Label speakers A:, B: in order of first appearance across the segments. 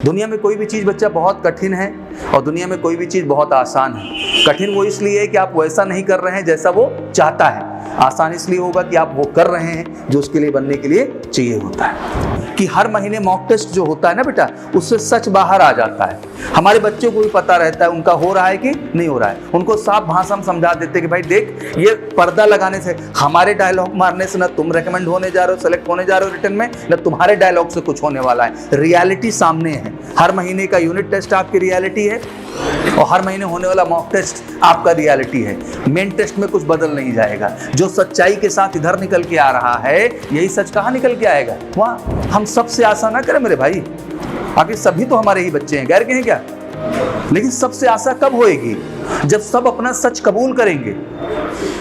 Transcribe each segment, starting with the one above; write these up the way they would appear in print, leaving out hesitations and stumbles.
A: दुनिया में कोई भी चीज़ बच्चा बहुत कठिन है और दुनिया में कोई भी चीज़ बहुत आसान है। कठिन वो इसलिए है कि आप वैसा नहीं कर रहे हैं जैसा वो चाहता है। आसान इसलिए होगा कि आप वो कर रहे हैं जो उसके लिए बनने के लिए चाहिए होता है। कि हर महीने मॉक टेस्ट जो होता है ना बेटा, उससे सच बाहर आ जाता है। हमारे बच्चों को भी पता रहता है उनका हो रहा है कि नहीं हो रहा है। उनको साफ भाषा में समझा देते हैं कि भाई देख, ये पर्दा लगाने से, हमारे डायलॉग मारने से ना तुम रेकमेंड होने जा रहे हो, सेलेक्ट होने जा रहे हो रिटर्न में, ना तुम्हारे डायलॉग से कुछ होने वाला है। रियलिटी सामने है। हर महीने का यूनिट टेस्ट आपकी रियलिटी है और हर महीने होने वाला मॉक टेस्ट आपका रियलिटी है। मेन टेस्ट में कुछ बदल नहीं जाएगा। जो सच्चाई के साथ इधर निकल के आ रहा है, यही सच कहाँ निकल के आएगा? वहाँ हम सबसे आशा ना करें मेरे भाई। बाकी सभी तो हमारे ही बच्चे हैं, गैर के हैं क्या? लेकिन सबसे आशा कब होएगी? जब सब अपना सच कबूल करेंगे,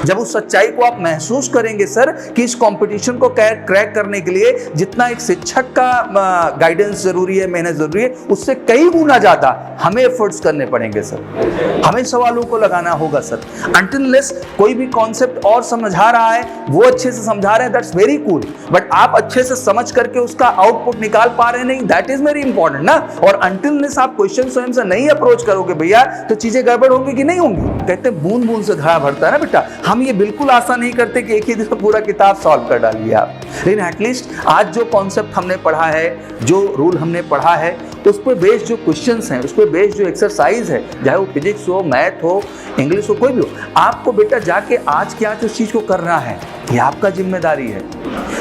A: जब उस सच्चाई को आप महसूस करेंगे सर कि इस कंपटीशन को क्रैक करने के लिए जितना एक शिक्षक का गाइडेंस जरूरी है, मेहनत जरूरी है, उससे कई गुना ज्यादा हमें एफर्ट्स करने पड़ेंगे सर। हमें सवालों को लगाना होगा सर। अनटिल अनलेस कोई भी कॉन्सेप्ट और समझा रहा है, वो अच्छे से समझा रहे हैं, दैट्स वेरी कूल। बट आप अच्छे से समझ करके उसका आउटपुट निकाल पा रहे हैं नहीं, दैट इज वेरी इंपॉर्टेंट ना। और अनटिल अनलेस आप क्वेश्चन स्वयं से नहीं अप्रोच करोगे भैया, तो चीजें गड़बड़ होंगी कि नहीं होंगी? कहते हैं बूंद बूंद से घड़ा भरता है ना बेटा। हम ये बिल्कुल आशा नहीं करते कि एक ही दिन में पूरा किताब सॉल्व कर डालिए आप, लेकिन एटलीस्ट आज जो कॉन्सेप्ट हमने पढ़ा है, जो रूल हमने पढ़ा है, उस पर बेस्ड जो क्वेश्चंस हैं, उस पर बेस्ड जो एक्सरसाइज है, चाहे वो फिजिक्स हो, मैथ हो, इंग्लिश हो, कोई भी हो, आपको बेटा जाके आज के आज उस चीज को करना है। ये आपका जिम्मेदारी है।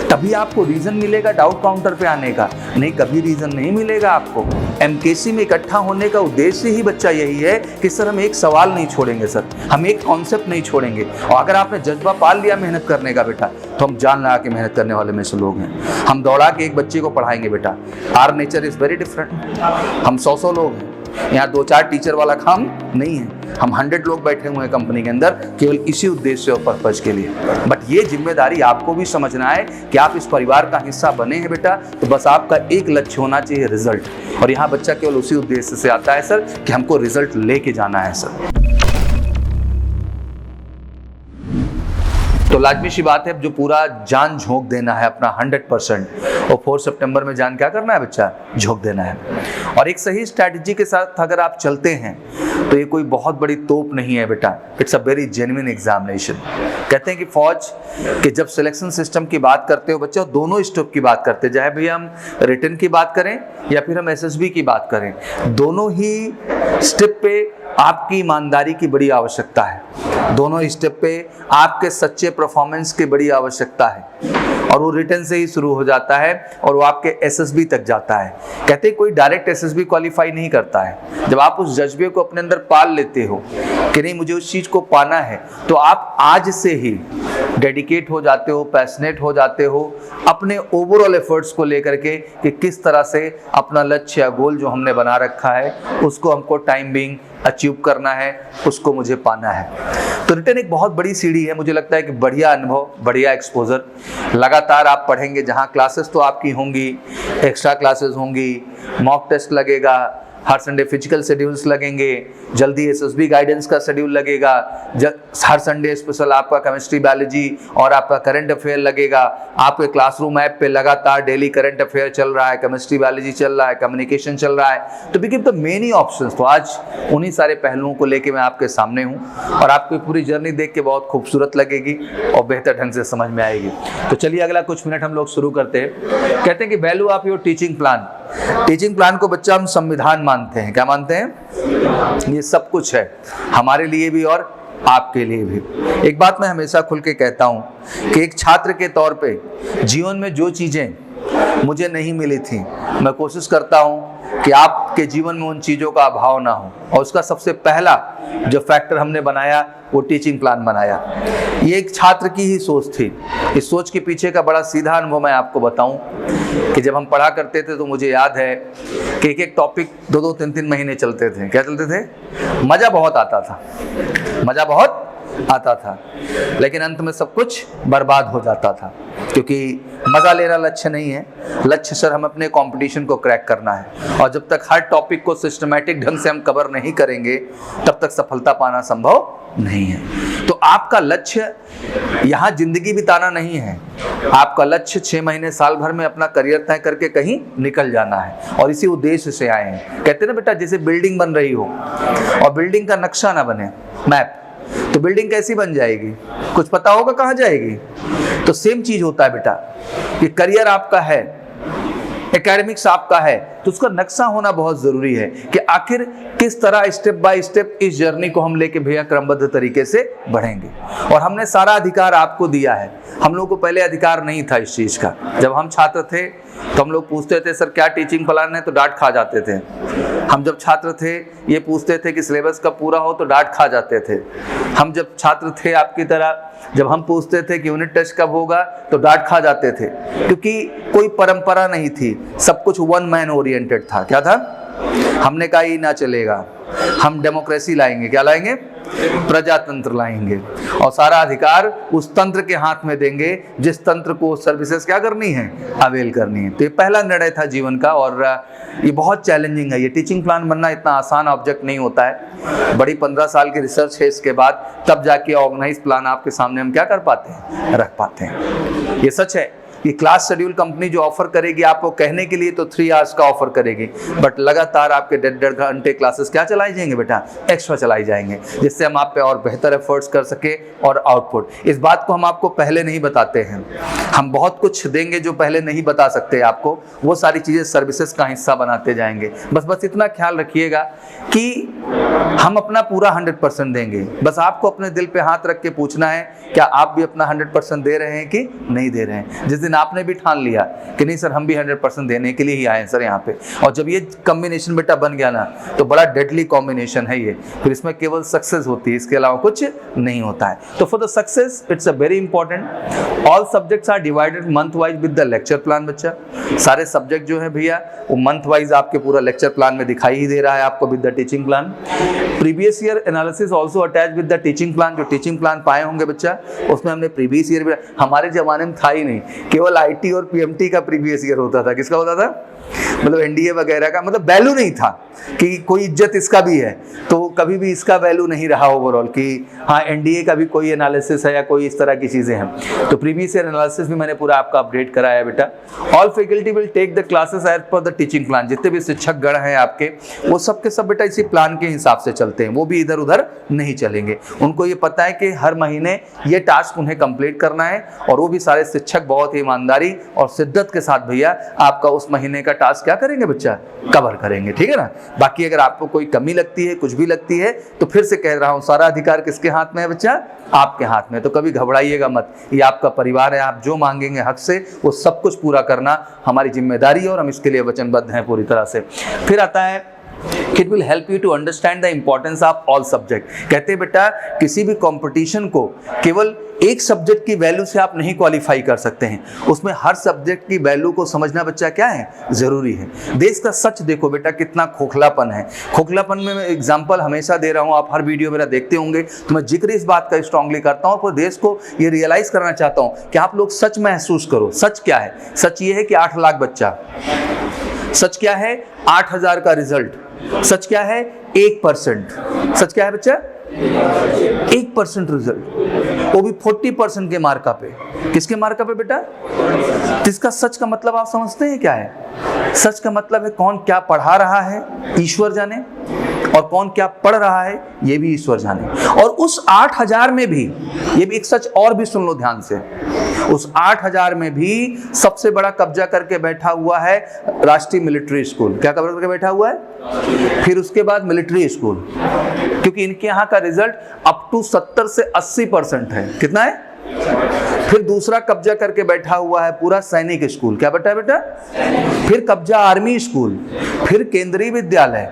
A: तभी आपको रीजन मिलेगा डाउट काउंटर पे आने का, नहीं कभी रीजन नहीं मिलेगा आपको। एमकेसी में इकट्ठा होने का उद्देश्य ही बच्चा यही है कि सर हम एक सवाल नहीं छोड़ेंगे सर, हम एक कॉन्सेप्ट नहीं छोड़ेंगे। और अगर आपने जज्बा पाल लिया मेहनत करने का बेटा, तो हम जान लगा के मेहनत करने वाले में से लोग हैं। हम दौड़ा के एक बच्चे को पढ़ाएंगे बेटा। Our nature is very different. हम 100 लोग हैं यहाँ, 2-4 टीचर वाला काम नहीं है। हम 100 लोग बैठे हुए हैं कंपनी के अंदर केवल इसी उद्देश्य और पर्पज के लिए। बट ये जिम्मेदारी आपको भी समझना है कि आप इस परिवार का हिस्सा बने हैं बेटा, तो बस आपका एक लक्ष्य होना चाहिए, रिजल्ट। और यहाँ बच्चा केवल उसी उद्देश्य से आता है सर कि हमको रिजल्ट लेके जाना है सर। तो लाजमी सी बात है, जो पूरा जान झोंक देना है अपना 100%, और 4 सितंबर में जान क्या करना है बच्चा? झोंक देना है। और एक सही स्ट्रैटेजी के साथ अगर आप चलते हैं तो ये कोई बहुत बड़ी तोप नहीं है बेटा, it's a very genuine examination. कहते हैं कि फौज के जब सिलेक्शन सिस्टम की बात करते हो बच्चों, दोनों स्टेप की बात करते हैं, चाहे भैया हम रिटन की बात करें या फिर हम एसएसबी की बात करें, दोनों ही स्टेप पे आपकी ईमानदारी की बड़ी आवश्यकता है। दोनों स्टेप पे आपके सच्चे परफॉर्मेंस की बड़ी आवश्यकता है। और वो रिटन से ही शुरू हो जाता है और वो आपके एसएसबी तक जाता है। कहते हैं कोई डायरेक्ट एसएसबी क्वालिफाई नहीं करता है। जब आप उस जज्बे को अपने अंदर पाल लेते हो कि नहीं मुझे उस चीज को पाना है, तो आप आज से ही डेडिकेट हो जाते हो, पैशनेट हो जाते हो अपने ओवरऑल एफर्ट्स को लेकर के कि किस तरह से अपना लक्ष्य या गोल जो हमने बना रखा है उसको हमको टाइम बीइंग अचीव करना है, उसको मुझे पाना है। तो रिटन एक बहुत बड़ी सीढ़ी है। मुझे लगता है कि बढ़िया अनुभव, बढ़िया एक्सपोजर, लगातार आप पढ़ेंगे, जहाँ क्लासेस तो आपकी होंगी, एक्स्ट्रा क्लासेस होंगी, मॉक टेस्ट लगेगा, हर संडे फिजिकल शेड्यूल्स लगेंगे, जल्दी एसएसबी गाइडेंस का शेड्यूल लगेगा, हर संडे स्पेशल आपका केमिस्ट्री, बायोलॉजी और आपका करंट अफेयर लगेगा। आपके क्लासरूम ऐप पे लगातार डेली करंट अफेयर चल रहा है, केमिस्ट्री, बायोलॉजी चल रहा है, कम्युनिकेशन चल रहा है। तो बिकॉज़ द मेनी ऑप्शंस, तो आज उन्हीं सारे पहलुओं को लेके मैं आपके सामने हूँ और आपकी पूरी जर्नी देख के बहुत खूबसूरत लगेगी और बेहतर ढंग से समझ में आएगी। तो चलिए अगला कुछ मिनट हम लोग शुरू करते हैं। कहते हैं कि value of your teaching plan. Teaching plan को बच्चा हम संविधान मानते हैं। क्या मानते हैं? ये सब कुछ है हमारे लिए भी और आपके लिए भी। एक बात मैं हमेशा खुल के कहता हूं कि एक छात्र के तौर पे जीवन में जो चीजें मुझे नहीं मिली थी, मैं कोशिश करता हूं कि आपके जीवन में उन चीजों का अभाव ना हो। और उसका सबसे पहला जो फैक्टर हमने बनाया वो टीचिंग प्लान बनाया। ये एक छात्र की ही सोच थी। इस सोच के पीछे का बड़ा सीधा अनुभव मैं आपको बताऊं कि जब हम पढ़ा करते थे तो मुझे याद है कि एक टॉपिक 2-2, 3-3 महीने चलते थे। क्या चलते थे? मजा बहुत आता था, मजा बहुत आता था, लेकिन अंत में सब कुछ बर्बाद हो जाता था। क्योंकि मजा लेना लक्ष्य नहीं है, लक्ष्य सर हम अपने कंपटीशन को क्रैक करना है। और जब तक हर टॉपिक को सिस्टमैटिक ढंग से हम कवर नहीं करेंगे, तब तक सफलता पाना संभव नहीं है। तो आपका लक्ष्य यहाँ जिंदगी बिताना नहीं है, आपका लक्ष्य 6 महीने साल भर में अपना करियर तय करके कहीं निकल जाना है, और इसी उद्देश्य से आए हैं। कहते हैं ना बेटा, जैसे बिल्डिंग बन रही हो और बिल्डिंग का नक्शा ना बने, मैप, तो बिल्डिंग कैसी बन जाएगी, कुछ पता होगा कहाँ जाएगी। तो सेम चीज होता है बेटा कि करियर आपका है, एकेडमिक्स आपका है, तो उसका नक्शा होना बहुत जरूरी है कि आखिर किस तरह स्टेप बाय स्टेप इस जर्नी को हम लेके भैया क्रमबद्ध तरीके से बढ़ेंगे। और हमने सारा अधिकार आपको दिया है, हम लोगों को पहले अधिकार नहीं था इस चीज का। जब हम छात्र थे तो हम लोग पूछते थे सर क्या टीचिंग प्लान है, तो डांट खा जाते थे। हम जब छात्र थे ये पूछते थे कि सिलेबस कब पूरा हो, तो डांट खा जाते थे। हम जब छात्र थे आपकी तरह, जब हम पूछते थे कि यूनिट टेस्ट कब होगा, तो डांट खा जाते थे, क्योंकि कोई परंपरा नहीं थी, सब कुछ वन मैन ओरिएंटेड था। क्या था? हमने कहा ही ना चलेगा, हम डेमोक्रेसी लाएंगे। क्या लाएंगे? प्रजातंत्र लाएंगे, और सारा अधिकार उस तंत्र के हाथ में देंगे जिस तंत्र को सर्विसेज क्या करनी है, अवेल करनी है। तो ये पहला निर्णय था जीवन का, और ये बहुत चैलेंजिंग है। ये टीचिंग प्लान बनना इतना आसान ऑब्जेक्ट नहीं होता है, बड़ी 15 साल की रिसर्च है इसके बाद, तब जाके ऑर्गेनाइज प्लान आपके सामने हम क्या कर पाते हैं, रख पाते हैं। ये सच है कि क्लास शेड्यूल कंपनी जो ऑफर करेगी आपको कहने के लिए तो 3 आवर्स का ऑफर करेगी, बट लगातार आपके 1.5 घंटे क्लासेस क्या चलाई जाएंगे बेटा, एक्स्ट्रा चलाई जाएंगे, जिससे हम आप पे और बेहतर एफर्ट्स कर सके और आउटपुट। इस बात को हम आपको पहले नहीं बताते हैं, हम बहुत कुछ देंगे जो पहले नहीं बता सकते आपको, वो सारी चीज़ें सर्विसेज का हिस्सा बनाते जाएंगे। बस इतना ख्याल रखिएगा कि हम अपना पूरा 100% देंगे। बस आपको अपने दिल पे हाथ रख के पूछना है क्या आप भी अपना 100% दे रहे हैं कि नहीं दे रहे हैं। जिस दिन आपने भी ठान लिया कि नहीं सर हम भी 100% देने के लिए ही आए हैं सर यहाँ पे, और जब ये कॉम्बिनेशन बेटा बन गया ना, तो बड़ा डेडली कॉम्बिनेशन है ये, फिर इसमें केवल सक्सेस होती है, इसके अलावा कुछ नहीं होता है। तो for the success it's a very important, all subjects are divided month wise with the lecture plan. बच्चा सारे सब्जेक्ट जो है भैया वो मंथ वाइज आपके पूरा लेक्चर प्लान में दिखाई ही दे रहा है आपको with the teaching plan. Previous year analysis also attach with the teaching plan. जो टीचिंग प्लान पाए होंगे बच्चा, उसमें हमने प्रीवियस ईयर भी, हमारे जमाने में था ही नहीं, केवल आईटी और पीएमटी का प्रीवियस ईयर होता था। किसका होता था? मतलब एनडीए वगैरह का, मतलब वैल्यू नहीं था कि कोई इज्जत इसका भी है, तो कभी भी इसका वैल्यू नहीं रहा ओवरऑल कि हाँ एनडीए का भी कोई एनालिसिस है या कोई इस तरह की चीजें हैं। तो प्रीवियस ईयर एनालिसिस भी मैंने पूरा आपका अपडेट कराया बेटा। All faculty will take the classes as per the teaching plan. जितने भी शिक्षक गण हैं आपके, वो सब के सब बेटा इसी प्लान के हिसाब से चलते हैं, वो भी इधर उधर नहीं चलेंगे। उनको ये पता है कि हर महीने ये टास्क उन्हें कंप्लीट करना है, और वो भी सारे शिक्षक बहुत ही ईमानदारी और शिद्दत के साथ भैया आपका उस महीने का टास्क क्या करेंगे बच्चा, कवर करेंगे। ठीक है ना। बाकी अगर आपको कोई कमी लगती है, कुछ भी लगती है, तो फिर से कह रहा हूं सारा अधिकार किसके हाथ में है बच्चा, आपके हाथ में। तो कभी घबराइएगा मत, ये आपका परिवार है, आप जो मांगेंगे हक से वो सब कुछ पूरा करना हमारी जिम्मेदारी है, और हम इसके लिए वचनबद्ध हैं पूरी तरह से। फिर आता है It will help you to understand the importance of all subject। कहते हैं बेटा किसी भी कंपटीशन को केवल एक सब्जेक्ट की वैल्यू से आप नहीं क्वालिफाई कर सकते हैं, उसमें हर सब्जेक्ट की वैल्यू को समझना बच्चा क्या है, जरूरी है। देश का सच देखो बेटा कितना खोखलापन है। खोखलापन में मैं एग्जांपल हमेशा दे रहा हूँ, आप हर वीडियो मेरा देखते होंगे, तो मैं जिक्र इस बात का स्ट्रांगली करता हूँ, और देश को ये रियलाइज कराना चाहता हूँ कि आप लोग सच महसूस करो। सच क्या है? सच ये है कि 8 लाख बच्चा, सच क्या है 8000 का रिजल्ट, सच क्या है 1%, सच क्या है बच्चा 1% रिजल्ट, वो भी 40% के मार्का पे। किसके मार्का पे बेटा? इसका सच का मतलब आप समझते हैं क्या है? सच का मतलब है कौन क्या पढ़ा रहा है ईश्वर जाने, और कौन क्या पढ़ रहा है ये भी ईश्वर जाने। और उस 8000 में भी, ये भी एक सच और भी सुन लो ध्यान से, उस 8000 में भी सबसे बड़ा कब्जा करके बैठा हुआ है राष्ट्रीय मिलिट्री स्कूल। क्या कब्जा करके बैठा हुआ है? फिर उसके बाद मिलिट्री स्कूल, क्योंकि इनके यहाँ का रिजल्ट अप टू 70 से 80% है। कितना है? फिर दूसरा कब्जा करके बैठा हुआ है पूरा सैनिक स्कूल। क्या बेटा बेटा? फिर कब्जा आर्मी स्कूल, फिर केंद्रीय विद्यालय,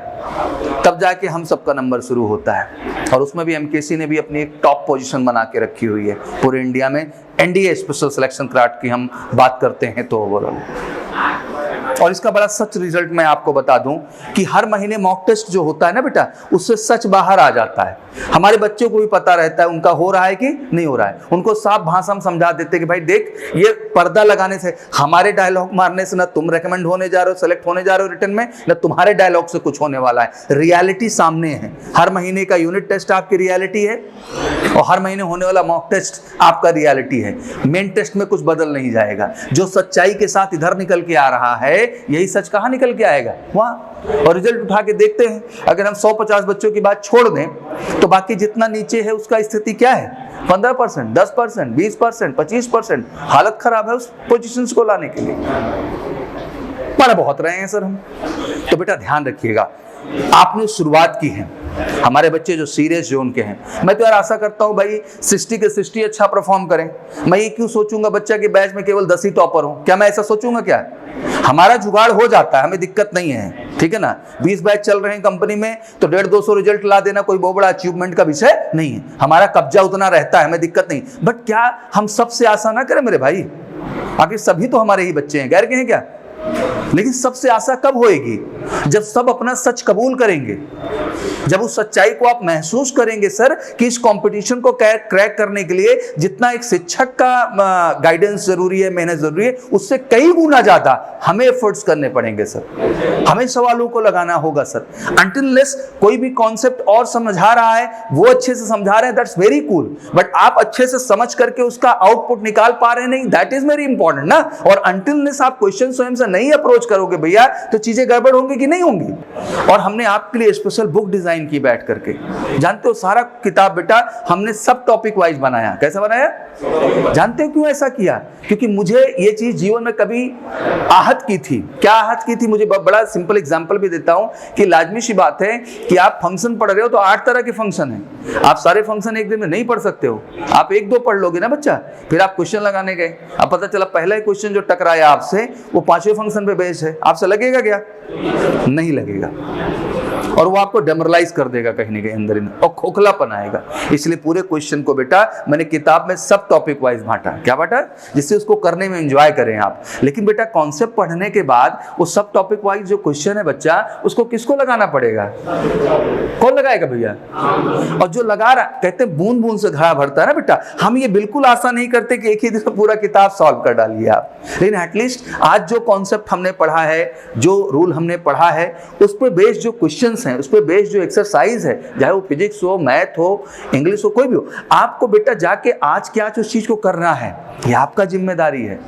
A: तब जाके हम सबका नंबर शुरू होता है। और उसमें भी एमकेसी ने भी अपनी एक टॉप पोजीशन बना के रखी हुई है पूरे इंडिया में। एनडीए स्पेशल सिलेक्शन क्राफ्ट की हम बात करते हैं तो ओवरऑल और इसका बड़ा सच रिजल्ट मैं आपको बता दूं कि हर महीने मॉक टेस्ट जो होता है ना बेटा, उससे सच बाहर आ जाता है। हमारे बच्चों को भी पता रहता है उनका हो रहा है कि नहीं हो रहा है। उनको साफ भाषा में समझा देते कि भाई देख, ये पर्दा लगाने से, हमारे डायलॉग मारने से ना तुम रेकमेंड होने जा रहे हो, सेलेक्ट होने जा रहे हो रिटर्न में, ना तुम्हारे डायलॉग से कुछ होने वाला है। रियलिटी सामने है। हर महीने का यूनिट टेस्ट आपकी रियलिटी है और हर महीने होने वाला मॉक टेस्ट आपका रियलिटी है। मेन टेस्ट में कुछ बदल नहीं जाएगा। जो सच्चाई के साथ इधर निकल के आ रहा है, यही सच कहाँ निकल के आएगा? वहाँ। और रिजल्ट उठा के देखते हैं, अगर हम 150 बच्चों की बात छोड़ दें तो बाकी जितना नीचे है उसका स्थिति क्या है? 15%, 10%, 20%, 25%। हालत खराब है उस पोजीशंस को लाने के लिए। पढ़ बहुत रहे हैं सर हम। तो बेटा ध्यान रखिएगा, आपने शुरुआत की है। हमारे बच्चे जो सीरियस जोन के हैं, मैं तो यार आशा करता हूं भाई 60 के 60 अच्छा परफॉर्म करें। मैं ये क्यों सोचूंगा बच्चा के बैच में केवल 10 ही टॉपर हो? क्या मैं ऐसा सोचूंगा क्या? हमारा जुगाड़ हो जाता है, हमें दिक्कत नहीं है, ठीक है ना। 20 बैच चल रहे हैं कंपनी में तो 150-200 रिजल्ट ला देना कोई बहुत बड़ा अचीवमेंट का विषय नहीं है। हमारा कब्जा उतना रहता है, हमें दिक्कत नहीं। बट क्या हम सबसे आशा ना करें मेरे भाई? आखिर सभी तो हमारे ही बच्चे हैं, गैर के हैं क्या? लेकिन सबसे आशा कब होएगी? जब सब अपना सच कबूल करेंगे, जब उस सच्चाई को आप महसूस करेंगे सर कि इस कंपटीशन को क्रैक करने के लिए जितना एक शिक्षक का गाइडेंस जरूरी है, मेहनत जरूरी है, उससे कई गुना ज्यादा हमें एफर्ट्स करने पड़ेंगे सर। हमें सवालों को लगाना होगा सर। अनटिल लेस कोई भी कॉन्सेप्ट और समझा रहा है, वो अच्छे से समझा रहे हैं, दैट्स वेरी कूल। बट आप अच्छे से समझ करके उसका आउटपुट निकाल पा रहे नहीं, दैट इज वेरी इंपॉर्टेंट ना। और अनटिल लेस आप क्वेश्चन स्वयं से नहीं अप्रोच करोगे भैया, तो चीजें गड़बड़ होंगी कि नहीं होंगी। और हमने आपके लिए स्पेशल बुक डिजाइन की बैठ करके, जानते हो सारा किताब बेटा हमने सब टॉपिक वाइज बनाया। कैसा बनाया? जानते हो क्यों ऐसा किया? क्योंकि मुझे ये चीज जीवन में कभी आहत की थी। क्या आहत की थी? मुझे बड़ा सिंपल एग्जांपल भी देता हूं कि लाजमी सी बात है कि आप फंक्शन पढ़ रहे हो तो 8 तरह के फंक्शन हैं। आप सारे फंक्शन एक दिन में नहीं पढ़ सकते हो। आप 1-2 पढ़ लोगे ना बच्चा, फिर आप क्वेश्चन लगाने गए, अब पता चला पहला क्वेश्चन जो टकराया आपसे वो 5वें फंक्शन पे बेस्ड है। आपसे लगेगा क्या? नहीं लगेगा। और वो आपको डेमोरलाइज कर देगा कहीं ना कहीं अंदर ही, और खोखलापन आएगा। इसलिए पूरे क्वेश्चन को बेटा मैंने किताब में सब टॉपिक वाइज बांटा। क्या बांटा? जिससे उसको करने में एंजॉय करें आप। लेकिन बेटा कॉन्सेप्ट पढ़ने के बाद वो सब टॉपिक वाइज जो क्वेश्चन है बच्चा, उसको किसको लगाना पड़ेगा? कौन लगाएगा भैया? और जो लगा रहा, कहते हैं बूंद बूंद से घड़ा भरता है ना बेटा। हम ये बिल्कुल आशा नहीं करते कि एक ही दिन में पूरा किताब सॉल्व कर डालिए आप, लेकिन एटलीस्ट आज जो कॉन्सेप्ट हमने पढ़ा है, जो रूल हमने पढ़ा है, उस पर बेस्ड जो क्वेश्चंस हैं, उस पर बेस्ड जो एक्सरसाइज है, चाहे वो फिजिक्स हो, मैथ हो, इंग्लिश हो, कोई भी हो, आपको बेटा जाके आज के आज उस चीज को करना है। ये आपका जिम्मेदारी है।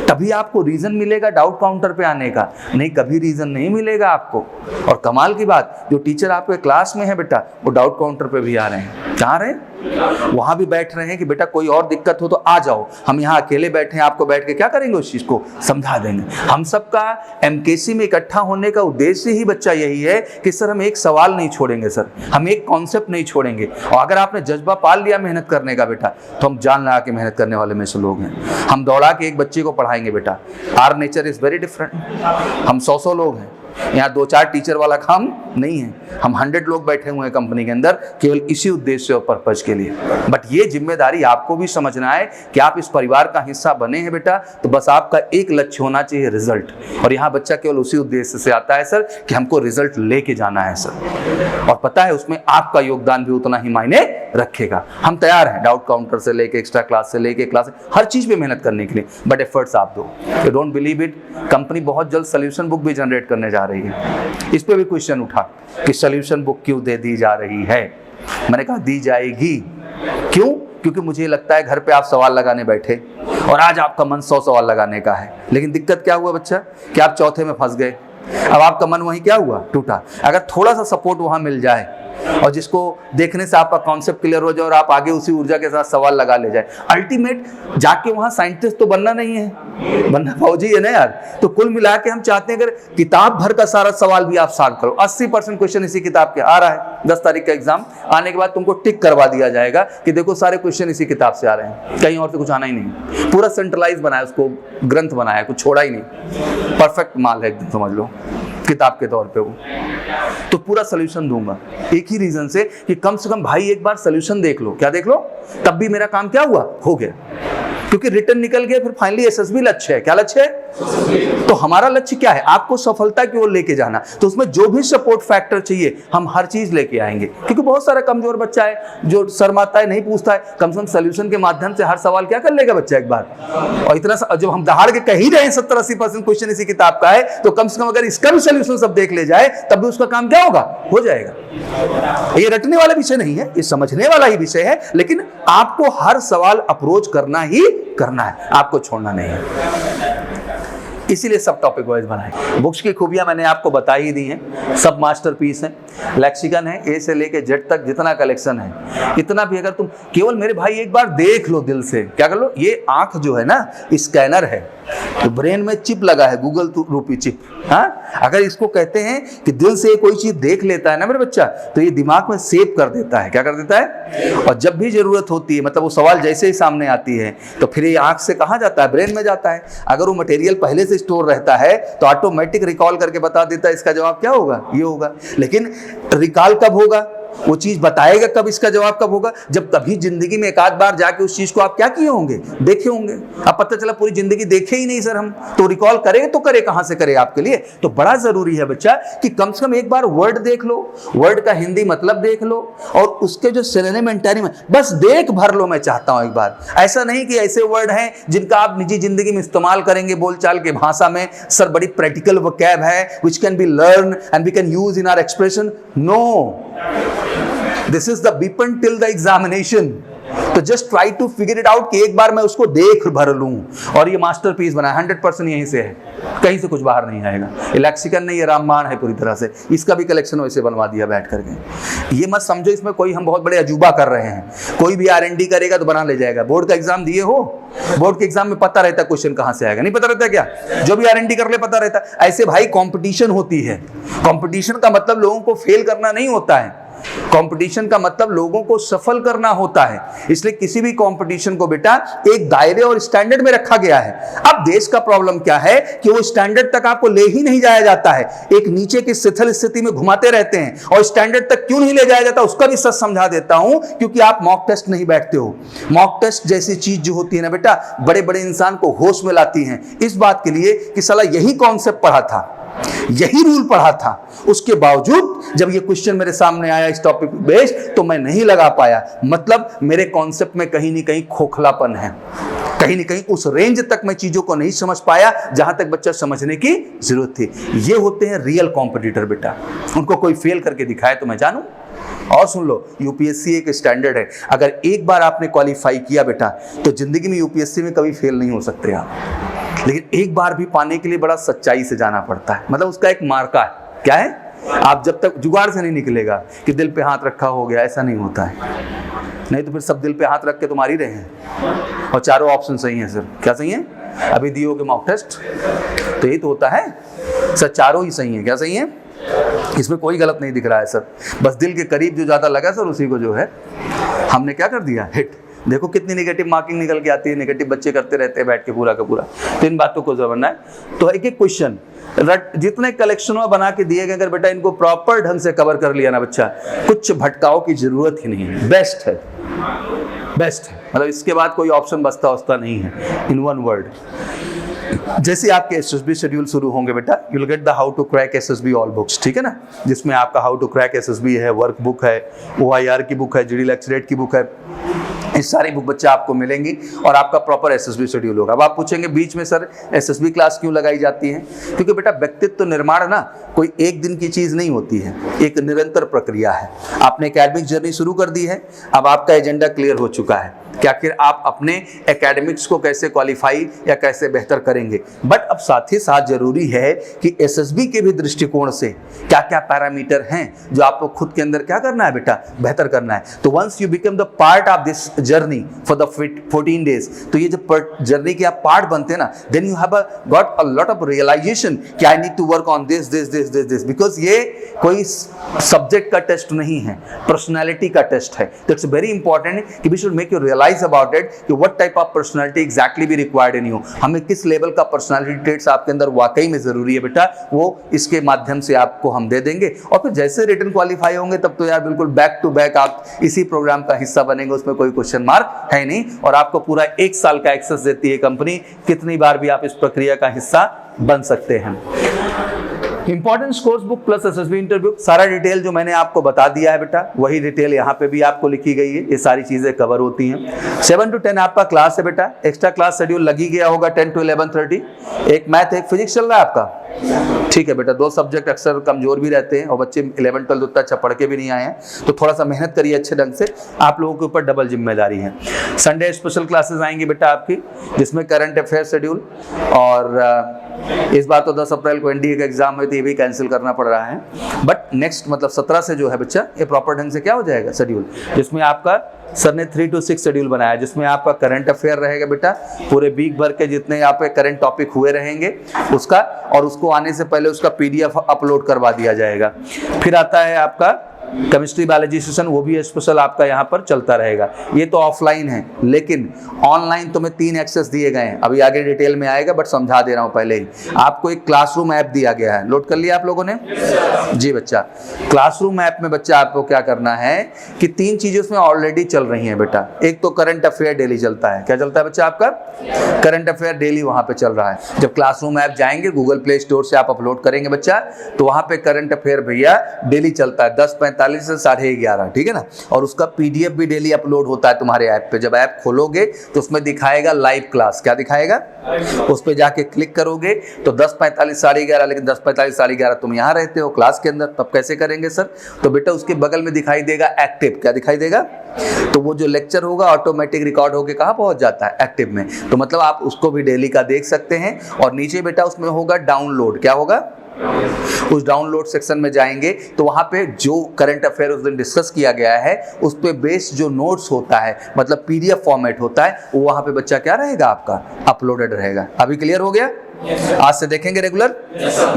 A: तभी आपको रीजन मिलेगा डाउट काउंटर पे आने का, नहीं कभी रीजन नहीं मिलेगा आपको। और कमाल की बात, जो टीचर आपके क्लास में है बेटा, वो डाउट काउंटर पे भी आ रहे हैं। कहाँ रहे? वहां भी बैठ रहे हैं कि बेटा कोई और दिक्कत हो तो आ जाओ, हम यहाँ अकेले बैठे हैं, आपको बैठ के क्या करेंगे? उस चीज को समझा देंगे। हम सबका एमकेसी में इकट्ठा होने का उद्देश्य ही बच्चा यही है कि सर हम एक सवाल नहीं छोड़ेंगे सर, हम एक कॉन्सेप्ट नहीं छोड़ेंगे। और अगर आपने जज्बा पाल लिया मेहनत करने का बेटा, तो हम जान लगा के मेहनत करने वाले में से लोग हैं। हम दौड़ा के एक बच्चे को पढ़ाएंगे बेटा। Our nature is very different. हम 100 लोग हैं यहाँ, 2-4 टीचर वाला काम नहीं है। हम 100 लोग बैठे हुए हैं कंपनी के अंदर केवल इसी उद्देश्य और पर्पज के लिए। बट ये जिम्मेदारी आपको भी समझना है कि आप इस परिवार का हिस्सा बने हैं बेटा, तो बस आपका एक लक्ष्य होना चाहिए, रिजल्ट। और यहाँ बच्चा केवल उसी उद्देश्य से आता है सर कि हमको रिजल्ट लेके जाना है सर। और पता है उसमें आपका योगदान भी उतना ही मायने रखेगा। हम तैयार हैं डाउट काउंटर से लेके एक्स्ट्रा क्लास से लेके क्लास, हर चीज पे मेहनत करने के लिए, बट एफर्ट्स आप दो। You don't believe it, company बहुत जल्द सोल्यूशन बुक भी जनरेट करने जा रही है। इस पे भी क्वेश्चन उठा कि सोल्यूशन बुक क्यों दे दी जा रही है। मैंने कहा दी जाएगी। क्यों? क्योंकि मुझे लगता है घर पे आप सवाल लगाने बैठे और आज आपका मन 100 सवाल लगाने का है, लेकिन दिक्कत क्या हुआ बच्चा कि आप चौथे में फंस गए। अब आपका मन वहीं क्या हुआ? टूटा। अगर थोड़ा सा सपोर्ट वहां मिल जाए और जिसको देखने से आपका कॉन्सेप्ट क्लियर हो जाए और आप आगे उसी ऊर्जा के साथ सवाल लगा ले जाए, अल्टीमेट जाके वहां साइंटिस्ट तो बनना नहीं है, बनना फौजी है ना यार। तो कुल मिला के हम चाहते हैं अगर किताब भर का सारा सवाल भी आप सॉल्व करो, 80% क्वेश्चन इसी किताब के आ रहा है। 10 तारीख का एग्जाम आने के बाद तुमको टिक करवा दिया जाएगा कि देखो सारे क्वेश्चन इसी किताब से आ रहे हैं, कहीं और से कुछ आना ही नहीं। पूरा सेंट्रलाइज बनाया, उसको ग्रंथ बनाया, कुछ छोड़ा ही नहीं। परफेक्ट माल है एकदम, समझ लो किताब के तौर पे वो। तो पूरा सोल्यूशन दूंगा एक ही रीजन से कि कम से कम भाई एक बार सोल्यूशन देख लो। क्या देख लो? तब भी मेरा काम क्या हुआ? हो गया। क्योंकि रिटर्न निकल गया, फिर फाइनली एसएसबी लक्ष्य है। क्या लक्ष्य है? तो हमारा लक्ष्य क्या है? आपको सफलता की ओर लेके जाना। तो उसमें जो भी सपोर्ट फैक्टर चाहिए हम हर चीज लेके आएंगे, क्योंकि बहुत सारा कमजोर बच्चा है जो शर्माता है, नहीं पूछता है। कम से कम सोल्यूशन के माध्यम से हर सवाल क्या कर लेगा बच्चा एक बार। और इतना जब हम दहाड़ के कह ही रहे हैं 70-80% क्वेश्चन इसी किताब का है, तो कम से कम अगर इसका भी सोल्यूशन सब देख ले जाए तब भी उसका काम क्या होगा? हो जाएगा। ये रटने वाला विषय नहीं है, ये समझने वाला ही विषय है, लेकिन आपको हर सवाल अप्रोच करना ही करना है, आपको छोड़ना नहीं है। इसीलिए सब टॉपिक वाइज बनाए। बुक्स की खूबियां मैंने आपको बता ही दी हैं, सब मास्टरपीस हैं, लेक्सिकन है, ए से लेके जेड तक जितना कलेक्शन है, इतना भी अगर तुम केवल मेरे भाई एक बार देख लो दिल से, क्या कर लो, ये आंख जो है ना स्कैनर है, तो ब्रेन में चिप लगा है, गूगल रूपी चिप। हाँ, अगर इसको कहते हैं कि दिल से कोई चीज देख लेता है ना मेरे बच्चा, तो ये दिमाग में सेव कर देता है। क्या कर देता है? और जब भी जरूरत होती है, मतलब वो सवाल जैसे ही सामने आती है, तो फिर ये आंख से कहाँ जाता है? ब्रेन में जाता है। अगर वो मटेरियल पहले से स्टोर रहता है तो ऑटोमेटिक रिकॉल करके बता देता है इसका जवाब क्या होगा, ये होगा। लेकिन रिकॉल कब होगा? वो चीज बताएगा कब इसका जवाब कब होगा? जब कभी जिंदगी में एक आध बार जाके उस चीज को आप क्या किए होंगे, देखे होंगे। अब पता चला पूरी जिंदगी देखे ही नहीं सर हम, तो रिकॉल करे तो करे कहां से करे आपके लिए। तो बड़ा जरूरी है बच्चा कि कम से कम एक बार वर्ड देख लो, वर्ड का हिंदी मतलब देख लो, और उसके जो सिनोनिम एंटोनिम बस देख भर लो। मैं चाहता हूं एक बार, ऐसा नहीं कि ऐसे वर्ड हैं जिनका आप निजी जिंदगी में इस्तेमाल करेंगे बोलचाल के भाषा में, सर बड़ी प्रैक्टिकल वोकैब है which can be learn and we can use in our expression. No, this is the weapon till the examination. तो just try to figure it out कि एक बार मैं उसको देख भर लूं, और ये मास्टरपीस बना है, 100% यहीं से है, कहीं से कुछ बाहर नहीं आएगा। ये लेक्सिकन नहीं, ये रामबाण है पूरी तरह से। इसका भी कलेक्शन वैसे बनवा दिया बैठ करके। ये मत समझो इसमें कोई हम बहुत बड़े अजूबा कर रहे हैं। कोई भी R&D करेगा तो बना ले जाएगा। बोर्ड का एग्जाम दिए हो, बोर्ड के एग्जाम में पता रहता है क्वेश्चन कहां से आएगा, नहीं पता रहता क्या? जो भी R&D कर ले पता रहता है। ऐसे भाई कंपटीशन होती है। कंपटीशन का मतलब लोगों को फेल करना नहीं होता है, कंपटीशन का मतलब लोगों को सफल करना होता है। इसलिए किसी भी कंपटीशन को बेटा एक दायरे और स्टैंडर्ड में रखा गया है। अब देश का प्रॉब्लम क्या है कि वो स्टैंडर्ड तक आपको ले ही नहीं जाया जाता है, एक नीचे की शिथिल स्थिति में घुमाते रहते हैं। और स्टैंडर्ड तक क्यों नहीं ले जाया जाता उसका भी सच समझा देता हूं, क्योंकि आप मॉक टेस्ट नहीं बैठते हो। मॉक टेस्ट जैसी चीज जो होती है ना बेटा, बड़े बड़े इंसान को होश में लाती है, इस बात के लिए कि साला यही कॉन्सेप्ट पढ़ा था, यही रूल पढ़ा था, उसके बावजूद जब ये क्वेश्चन मेरे सामने आया इस टॉपिक पे बेस्ड, तो मैं नहीं लगा पाया। मतलब मेरे कॉन्सेप्ट में कहीं न कहीं खोखलापन है, कहीं न कहीं उस रेंज तक मैं चीजों को नहीं समझ पाया जहां तक बच्चा समझने की जरूरत थी। ये होते हैं रियल कॉम्पिटिटर बेटा, उनको कोई फेल करके दिखाए तो मैं जानूं। और सुन लो, यूपीएससी एक स्टैंडर्ड है। अगर एक बार आपने क्वालिफाई किया बेटा, तो जिंदगी में यूपीएससी में कभी फेल नहीं हो सकते आप। लेकिन एक बार भी पाने के लिए बड़ा सच्चाई से जाना पड़ता है, मतलब उसका एक मार्का है। क्या है? आप जब तक जुगाड़ से नहीं निकलेगा कि दिल पे हाथ रखा हो गया, ऐसा नहीं होता है। नहीं तो फिर सब दिल पे हाथ रख के तो मार ही रहे हैं, और चारों ऑप्शन सही हैं सर। क्या सही है? अभी दियोगे मॉक टेस्ट, तो यही तो होता है सर, चारों ही सही है। क्या सही है? इसमें कोई गलत नहीं दिख रहा है सर, बस दिल के करीब जो ज्यादा लगा सर उसी को जो है हमने क्या कर दिया, हिट। देखो कितनी नेगेटिव मार्किंग निकल के आती है, नेगेटिव बच्चे करते रहते हैं बैठ के पूरा का पूरा। तो इन बातों को समझना है। तो एक एक क्वेश्चन जितने कलेक्शन में बना के दिए गए, अगर बेटा इनको प्रॉपर ढंग से कवर कर लिया ना बच्चा, कुछ भटकाव की जरूरत ही नहीं है। बेस्ट है, बेस्ट है, मतलब इसके बाद कोई ऑप्शन बचता नहीं है। इन वन वर्ड, जैसे आपके एसएसबी शेड्यूल शुरू होंगे बेटा, you will get the how to crack SSB all books, ठीक है ना, जिसमें आपका हाउ टू क्रैक एसएसबी है, वर्क बुक है, OIR की बुक है, जीडी लेक्चरेट की बुक है, इस सारी बुक बच्चा आपको मिलेंगी और आपका प्रॉपर एसएसबी शेड्यूल होगा। अब आप पूछेंगे बीच में सर एसएसबी क्लास क्यों लगाई जाती है? क्योंकि बेटा व्यक्तित्व निर्माण ना कोई एक दिन की चीज नहीं होती है, एक निरंतर प्रक्रिया है। आपने एकेडमिक जर्नी शुरू कर दी है, अब आपका एजेंडा क्लियर हो चुका है कि आखिर आप अपने एकेडमिक्स को कैसे क्वालिफाई या कैसे बेहतर करेंगे। बट अब साथ ही साथ जरूरी है कि एसएसबी के भी दृष्टिकोण से क्या क्या पैरामीटर हैं जो आपको खुद के अंदर क्या करना है बेटा, बेहतर करना है। तो once you become the part of this journey for the 14 days, तो ये जब जर्नी के आप पार्ट बनते हैं ना, then you have got a lot of realization कि I need to work on this this this this this, because ये कोई सब्जेक्ट का टेस्ट नहीं है, पर्सनैलिटी का टेस्ट है। तो इट्स वेरी इंपॉर्टेंट कि we should make you realize about it कि what type of personality exactly be required in you. हमें किस लेवल का पर्सनैलिटी ट्रेट्स आपके अंदर वाकई में जरूरी है बेटा, वो इसके माध्यम से आपको हम दे देंगे। और फिर जैसे रिटन क्वालिफाई होंगे तब तो यार बिल्कुल बैक टू बैक आप इसी प्रोग्राम का हिस्सा बनेंगे, उसमें कोई क्वेश्चन क्वेश्चन मार्क है नहीं, और आपको पूरा 1 साल का एक्सेस देती है कंपनी, कितनी बार भी आप इस प्रक्रिया का हिस्सा बन सकते हैं। Important course book plus SSB interview, सारा डिटेल जो मैंने आपको बता दिया है बेटा, वही डिटेल यहाँ पे भी आपको लिखी गई है, ये सारी चीजें कवर होती हैं। 7 to 10 आपका क्लास है बेटा, एक्स्ट्रा क्लास शेड्यूल लगी गया होगा 10 to 11:30, एक मैथ एक फिजिक्स चल रहा है आपका, ठीक है बेटा। 2 सब्जेक्ट अक्सर कमजोर भी रहते हैं और बच्चे 11 12 उतना अच्छा पढ़ के भी नहीं आए हैं, तो थोड़ा सा मेहनत करिए अच्छे ढंग से, आप लोगों के ऊपर डबल जिम्मेदारी है। संडे स्पेशल क्लासेस आएंगी बेटा आपकी, जिसमें करंट अफेयर शेड्यूल, और इस बार तो 10 अप्रैल को एनडीए का एग्जाम हुई थी, ये भी कैंसिल करना पड़ रहा है, बट नेक्स्ट मतलब 17 से जो है बच्चा ये प्रॉपर ढंग से क्या हो जाएगा शेड्यूल, जिसमें आपका सर ने 3 to 6 शेड्यूल बनाया, जिसमें आपका करंट अफेयर रहेगा बेटा, पूरे वीक भर के जितने यहाँ पे करंट टॉपिक हुए रहेंगे उसका, और उसको आने से पहले उसका पीडीएफ अपलोड करवा दिया जाएगा। फिर आता है आपका केमिस्ट्री बायोलॉजी सेशन, वो भी स्पेशल आपका यहाँ पर चलता रहेगा। ये तो ऑफलाइन है, लेकिन ऑनलाइन तुम्हें 3 एक्सेस दिए गए हैं, अभी आगे डिटेल में आएगा बट समझा दे रहा हूँ पहले ही। आपको एक क्लासरूम ऐप दिया गया है, लोड कर लिया आप लोगों ने? जी बच्चा, क्लासरूम ऐप में बच्चा आपको क्या करना है कि 3 चीजें उसमें ऑलरेडी चल रही हैं बेटा। एक तो करंट अफेयर डेली चलता है, क्या चलता है बच्चा आपका? करंट अफेयर डेली वहां पे चल रहा है। जब क्लासरूम ऐप जाएंगे, गूगल प्ले स्टोर से आप अपलोड करेंगे बच्चा, तो वहां पे करंट अफेयर भैया डेली चलता है 10:45 से 11:30, ठीक है ना। और उसका पीडीएफ भी डेली अपलोड होता है तुम्हारे ऐप पे। जब ऐप खोलोगे तो उसमें दिखाएगा लाइव क्लास, क्या दिखाएगा? उस पे जाके क्लिक करोगे तो 10:45 11:30, लेकिन 10:45 11:30 तुम यहाँ रहते हो क्लास के अंदर, तब कैसे करेंगे सर? तो बेटा उसके बगल में दिखाई देगा एक्टिव, क्या दिखाई देगा? तो वो जो लेक्चर होगा ऑटोमेटिक रिकॉर्ड होके कहाँ पहुंच जाता है? एक्टिव में। तो मतलब आप उसको भी डेली का देख सकते हैं। और नीचे बेटा उसमें होगा डाउनलोड, क्या होगा? उस डाउनलोड सेक्शन में जाएंगे तो वहां पे जो करंट अफेयर उस दिन डिस्कस किया गया है उस पे बेस्ड जो नोट्स होता है, मतलब पीडीएफ फॉर्मेट होता है, वो वहां पे बच्चा क्या रहेगा आपका? अपलोडेड रहेगा। अभी क्लियर हो गया? आज से देखेंगे रेगुलर,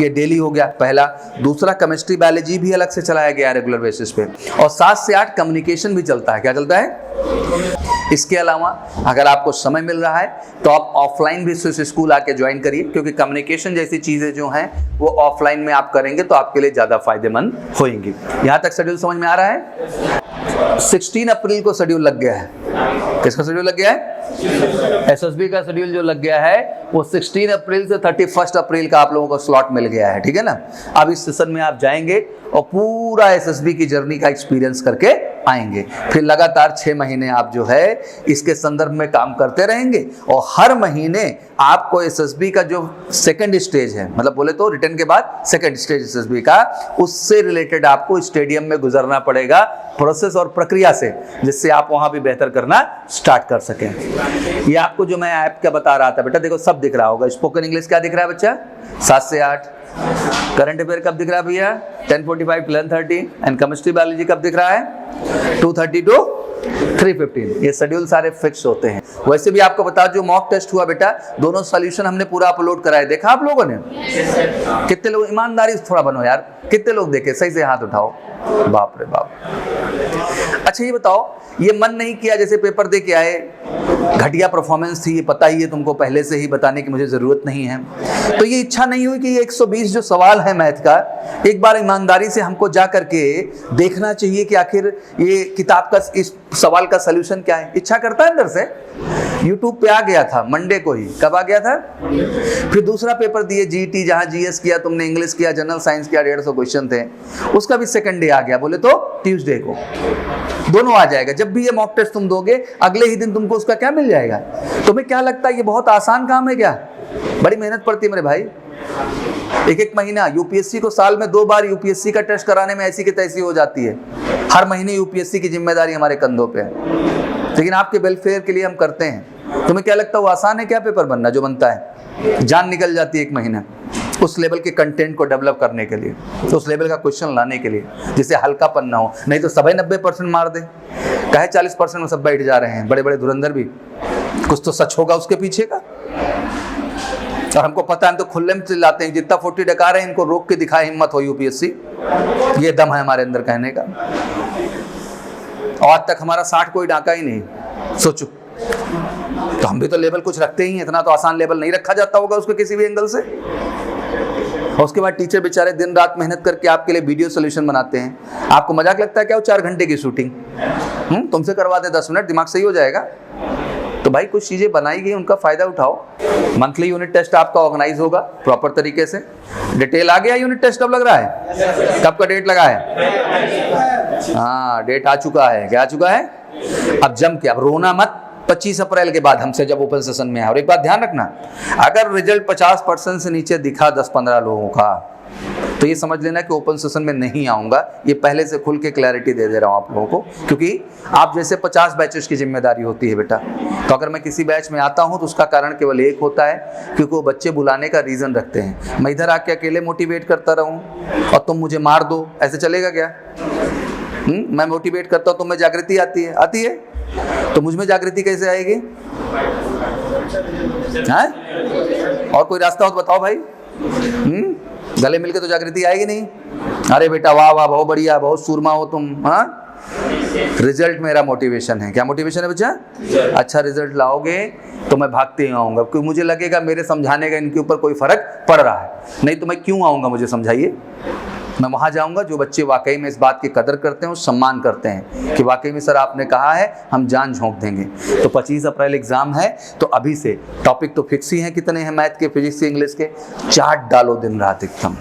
A: ये डेली हो गया पहला। दूसरा, केमिस्ट्री बायोलॉजी भी अलग से चलाया गया रेगुलर बेसिस पे, और 7 से 8 कम्युनिकेशन भी चलता है, क्या चलता है? इसके अलावा अगर आपको समय मिल रहा है तो आप ऑफलाइन भी स्कूल आके ज्वाइन करिए, क्योंकि कम्युनिकेशन जैसी चीजें जो हैं वो ऑफलाइन में आप करेंगे तो आपके लिए ज्यादा फायदेमंद होंगी। यहां तक शेड्यूल समझ में आ रहा है? 16 अप्रैल को शेड्यूल लग गया है। किसका शेड्यूल लग गया है? एसएसबी का शेड्यूल जो लग गया है वो 16 अप्रैल से 31 अप्रैल का आप लोगों को स्लॉट मिल गया है, ठीक है ना। अब इस सेशन में आप जाएंगे और पूरा एसएसबी की जर्नी का एक्सपीरियंस करके आएंगे। फिर लगातार 6 महीने आप जो है इसके संदर्भ में काम करते रहेंगे, और हर महीने आपको एसएसबी का जो सेकंड स्टेज है, मतलब बोले तो रिटर्न के बाद सेकंड स्टेज एसएसबी का, उससे रिलेटेड आपको स्टेडियम में गुजरना पड़ेगा प्रोसेस और प्रक्रिया से, जिससे आप वहां भी बेहतर करना स्टार्ट कर सकें। ये आपको जो मैं ऐप का बता रहा था बेटा, देखो सब दिख रहा होगा। स्पोकन इंग्लिश क्या दिख रहा है बच्चा? 7 से 8। करंट अफेयर कब दिख रहा है भैया? 10:45 to 11:30। एंड केमिस्ट्री बायोलॉजी कब दिख रहा है? 2:30 to 3:15। ये शेड्यूल सारे फिक्स होते हैं। वैसे भी आपको बता, जो मॉक टेस्ट हुआ बेटा, दोनों सॉल्यूशन हमने पूरा अपलोड कराया, देखा आप लोगों ने? कितने लोग? ईमानदारी से थोड़ा बनो यार, कितने लोग देखे? सही से हाथ उठाओ। बाप रे बाप। अच्छा ये बताओ, ये मन नहीं किया जैसे पेपर दे के आए, घटिया परफॉर्मेंस थी, ये पता ही है तुमको, पहले से ही बताने की मुझे जरूरत नहीं है, तो ये इच्छा नहीं हुई कि ये 120 जो सवाल है मैथ का, एक बार ईमानदारी से हमको जा करके देखना चाहिए कि आखिर ये किताब का इस सवाल का सलूशन क्या है? इच्छा करता है अंदर से। यूट्यूब पे आ गया था मंडे को ही, कब आ गया था? फिर दूसरा पेपर दिए जीटी, जहां जीएस किया तुमने, इंग्लिश किया, जनरल साइंस किया, 150 क्वेश्चन थे, उसका भी सेकंड डे आ गया, बोले तो ट्यूसडे को। दोनों आ जाएगा। जब भी ये मॉक टेस्ट तुम दोगे, अगले ही दिन तुमको उसका क्या मिल जाएगा। तुम्हें क्या लगता है ये बहुत आसान काम है क्या? बड़ी मेहनत पड़ती है मेरे भाई। एक महीना यूपीएससी को साल में 2 बार यूपीएससी का टेस्ट कराने में ऐसी की तैसी हो जाती है। हर महीने यूपीएससी की जिम्मेदारी हमारे कंधों पे है, लेकिन आपके वेलफेयर के लिए हम करते हैं। तुम्हें क्या लगता है वो आसान है क्या पेपर बनना? जो बनता है, जान निकल जाती है 1 महीना उस लेवल के कंटेंट को डेवलप करने के लिए, तो उस लेवल का क्वेश्चन लाने के लिए, जिससे हल्कापन ना हो। नहीं तो सभी 90% मार दे, कहे 40% में सब बैठ जा रहे हैं, बड़े बड़े धुरंधर भी। कुछ तो सच होगा उसके पीछे का, और हमको पता है, हम तो खुले में चिल्लाते हैं, जितना 40 डका रहे हैं इनको रोक के दिखाए, हिम्मत हो यूपीएससी। ये दम है हमारे अंदर कहने का। आज तक हमारा 60 कोई डाका ही नहीं, सोचो। तो हम भी तो लेवल कुछ रखते ही हैं, इतना तो आसान लेवल नहीं रखा जाता होगा उसको किसी भी एंगल से। और उसके बाद टीचर बेचारे दिन रात मेहनत करके आपके लिए वीडियो सोल्यूशन बनाते हैं। आपको मजाक लगता है क्या वो 4 घंटे की शूटिंग तुमसे करवा दे 10 मिनट, दिमाग सही हो जाएगा? तो भाई कुछ चीज़ें बनाई गई, उनका फ़ायदा उठाओ। मंथली यूनिट टेस्ट आपका ऑर्गेनाइज होगा प्रॉपर तरीके से। डिटेल आ गया यूनिट टेस्ट कब लग रहा है? कब का डेट लगा है? हाँ, डेट आ चुका है। क्या आ चुका है? अब जम के, अब रोना मत। 25 अप्रैल के बाद हमसे जब ओपन सेशन में है। और एक बात ध्यान रखना, अगर रिजल्ट 50% से नीचे दिखा 10-15 लोगों का, तो ये समझ लेना कि ओपन सेशन में नहीं आऊँगा। ये पहले से खुल के क्लैरिटी दे दे रहा हूँ आप लोगों को, क्योंकि आप जैसे 50 बैचेस की जिम्मेदारी होती है बेटा। तो अगर मैं किसी बैच में आता हूँ तो उसका कारण केवल एक होता है, क्योंकि वो बच्चे बुलाने का रीज़न रखते हैं। मैं इधर आके अकेले मोटिवेट करता रहूँ और तुम मुझे मार दो, ऐसे चलेगा क्या? मैं मोटिवेट करता हूँ तो में जागृति आती है तो मुझ में जागृति कैसे आएगी? हाँ? और कोई रास्ता हो तो बताओ भाई। गले मिलके तो जागृति आएगी नहीं। अरे बेटा वाह वाह, बहुत बढ़िया, बहुत सूरमा हो तुम। हाँ, रिजल्ट मेरा मोटिवेशन है। क्या मोटिवेशन है बच्चा? अच्छा रिजल्ट लाओगे तो मैं भागते ही आऊँगा, क्योंकि मुझे लगेगा मेरे समझाने का इनके ऊपर कोई फर्क पड़ रहा है। नहीं तो मैं क्यों आऊँगा, मुझे समझाइए। मैं वहाँ जाऊँगा जो बच्चे वाकई में इस बात की कदर करते हैं और सम्मान करते हैं कि वाकई में सर आपने कहा है, हम जान झोंक देंगे। तो 25 अप्रैल एग्ज़ाम है, तो अभी से टॉपिक तो फिक्स ही हैं। कितने हैं? मैथ के, फिजिक्स के, इंग्लिश के। चार्ट डालो दिन रात, एकदम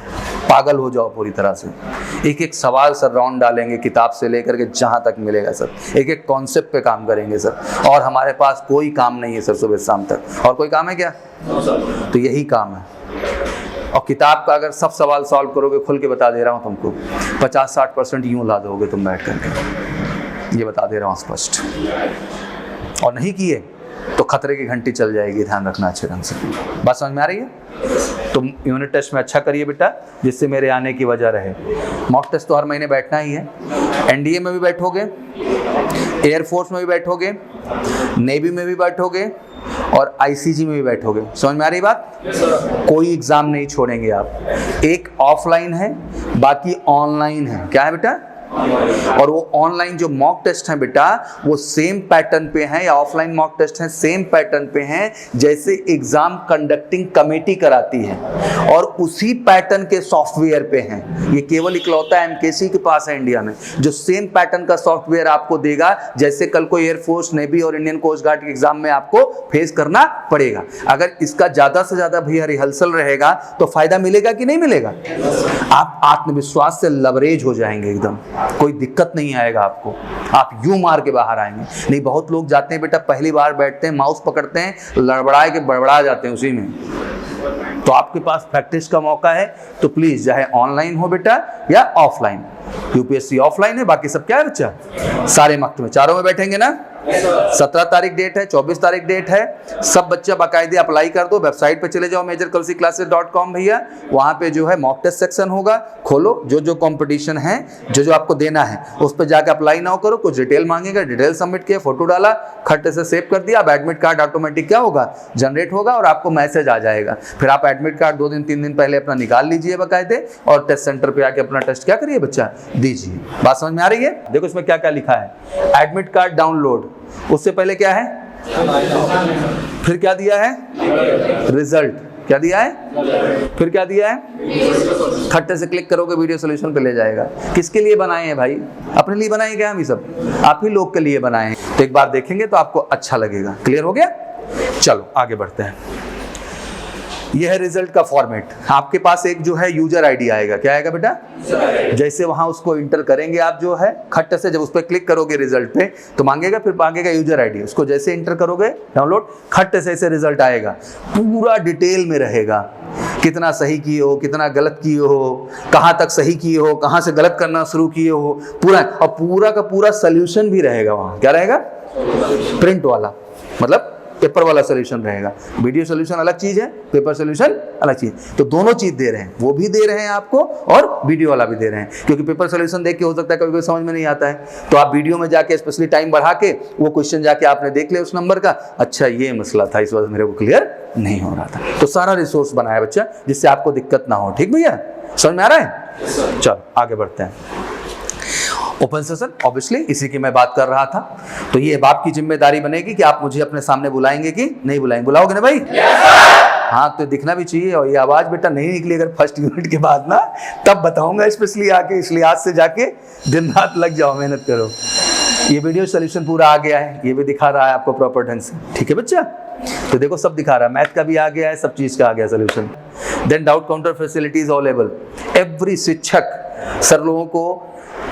A: पागल हो जाओ पूरी तरह से। एक एक सवाल सर राउंड डालेंगे, किताब से लेकर के जहाँ तक मिलेगा सर। एक एक कॉन्सेप्ट पे काम करेंगे सर। और हमारे पास कोई काम नहीं है सर सुबह शाम तक। और कोई काम है क्या? तो यही काम है। और किताब का अगर सब सवाल सॉल्व करोगे, खुल के बता दे रहा हूँ तुमको, 50-60% यूँ ला दोगे तुम बैठ करके। ये बता दे रहा हूँ स्पष्ट। और नहीं किए तो खतरे की घंटी चल जाएगी। ध्यान रखना अच्छे ढंग से। बात समझ में आ रही है? तुम यूनिट टेस्ट में अच्छा करिए बेटा, जिससे मेरे आने की वजह रहे। मॉक टेस्ट तो हर महीने बैठना ही है। एनडीए में भी बैठोगे, एयरफोर्स में भी बैठोगे, नेवी में भी बैठोगे और आईसीजी में भी बैठोगे। समझ में आ रही बात? कोई एग्जाम नहीं छोड़ेंगे आप। एक ऑफलाइन है, बाकी ऑनलाइन है। क्या है बेटा? और वो ऑनलाइन जो मॉक टेस्ट हैं बेटा, वो सेम पैटर्न पे हैं, या ऑफलाइन मॉक टेस्ट हैं सेम पैटर्न पे हैं जैसे एग्जाम कंडक्टिंग कमेटी कराती है, और उसी पैटर्न के सॉफ्टवेयर पे हैं। ये केवल इकलौता एमकेसी के पास है इंडिया में जो सेम पैटर्न का सॉफ्टवेयर आपको देगा, जैसे कल को एयरफोर्स, नेवी और इंडियन कोस्ट गार्ड के एग्जाम में आपको फेस करना पड़ेगा। अगर इसका ज्यादा से ज्यादा भैया रिहर्सल रहेगा तो फायदा मिलेगा कि नहीं मिलेगा? आप आत्मविश्वास से लवरेज हो जाएंगे एकदम। कोई दिक्कत नहीं आएगा आपको, आप यूं मार के बाहर आएंगे। नहीं, बहुत लोग जाते हैं बेटा, पहली बार बैठते हैं, माउस पकड़ते हैं, लड़बड़ाए के बड़बड़ा जाते हैं उसी में। तो आपके पास प्रैक्टिस का मौका है, तो प्लीज चाहे ऑनलाइन हो बेटा या ऑफलाइन। यूपीएससी ऑफलाइन है, बाकी सब क्या है बच्चा? सारे मक्त में, चारों में बैठेंगे ना। 17 तारीख डेट है, 24 तारीख डेट है। सब बच्चा बाकायदे अप्लाई कर दो। वेबसाइट पे चले जाओ majorkulsiclasses.com भैया, वहाँ पे जो है मॉक टेस्ट सेक्शन होगा, खोलो, जो जो कंपटीशन है, जो जो आपको देना है उस पर जाकर अप्लाई ना करो। कुछ डिटेल मांगेगा, डिटेल सबमिट किया, फोटो डाला, खट्टे से सेव कर दिया। अब एडमिट कार्ड ऑटोमेटिक क्या होगा? जनरेट होगा और आपको मैसेज आ जाएगा। फिर आप एडमिट कार्ड 2 दिन 3 दिन पहले अपना निकाल लीजिए बाकायदे, और टेस्ट सेंटर पे आके अपना टेस्ट क्या करिए बच्चा, दीजिए। बात समझ में आ रही है? देखो इसमें क्या क्या लिखा है। एडमिट कार्ड डाउनलोड, उससे पहले क्या है? फिर क्या दिया है? रिजल्ट। क्या दिया है? फिर क्या दिया है? खट्टे से क्लिक करोगे वीडियो सॉल्यूशन पे ले जाएगा। किसके लिए बनाए हैं भाई? अपने लिए बनाए क्या? हम ये सब आप ही लोग के लिए बनाए हैं। तो एक बार देखेंगे तो आपको अच्छा लगेगा। क्लियर हो गया? चलो आगे बढ़ते हैं। यह है रिजल्ट का फॉर्मेट। आपके पास एक जो है यूजर आईडी आएगा। क्या आएगा बेटा? जैसे वहां उसको इंटर करेंगे आप, जो है खट्ट से जब उस पर क्लिक करोगे रिजल्ट पे तो मांगेगा, फिर मांगेगा यूजर आईडी। उसको जैसे इंटर करोगे डाउनलोड, खट्ट से ऐसे रिजल्ट आएगा। पूरा डिटेल में रहेगा, कितना सही किए हो, कितना गलत किए हो, कहाँ तक सही किए हो, कहाँ से गलत करना शुरू किए हो, पूरा। और पूरा का पूरा सोल्यूशन भी रहेगा वहाँ। क्या रहेगा? प्रिंट वाला, मतलब पेपर वाला सोल्यूशन रहेगा। वीडियो सोल्यूशन अलग चीज है, पेपर सोल्यूशन अलग चीज। तो दोनों चीज दे रहे हैं, वो भी दे रहे हैं आपको और वीडियो वाला भी दे रहे हैं। क्योंकि पेपर सोल्यूशन देख के हो सकता है कभी कभी समझ में नहीं आता है, तो आप वीडियो में जाके स्पेशली टाइम बढ़ा के वो क्वेश्चन जाके आपने देख लिया उस नंबर का, अच्छा ये मसला था, इस वजह मेरे को क्लियर नहीं हो रहा था। तो सारा रिसोर्स बनाया बच्चा, जिससे आपको दिक्कत ना हो। ठीक भैया, समझ में आ रहा है? चलो आगे बढ़ते हैं। ओपन सेशन ऑब्वियसली इसी की मैं बात कर रहा था। तो ये बाप की जिम्मेदारी बनेगी कि आप मुझे अपने सामने बुलाएंगे कि नहीं बुलाएंगे? बुलाओगे ना भाई? हाँ तो दिखना भी चाहिए। और ये आवाज़ बेटा नहीं निकली अगर फर्स्ट यूनिट के बाद ना, तब बताऊंगा स्पेशली आके, इसलिए आज से जाके दिन रात लग जाओ, मेहनत करो। ये वीडियो सोल्यूशन पूरा आ गया है, ये भी दिखा रहा है आपको प्रॉपर ढंग से, ठीक है बच्चा। तो देखो सब दिखा रहा है, मैथ का भी आ गया है, सब चीज़ का आ गया solution. Then doubt counter facilities available. Every शिक्षक, सर लोगों को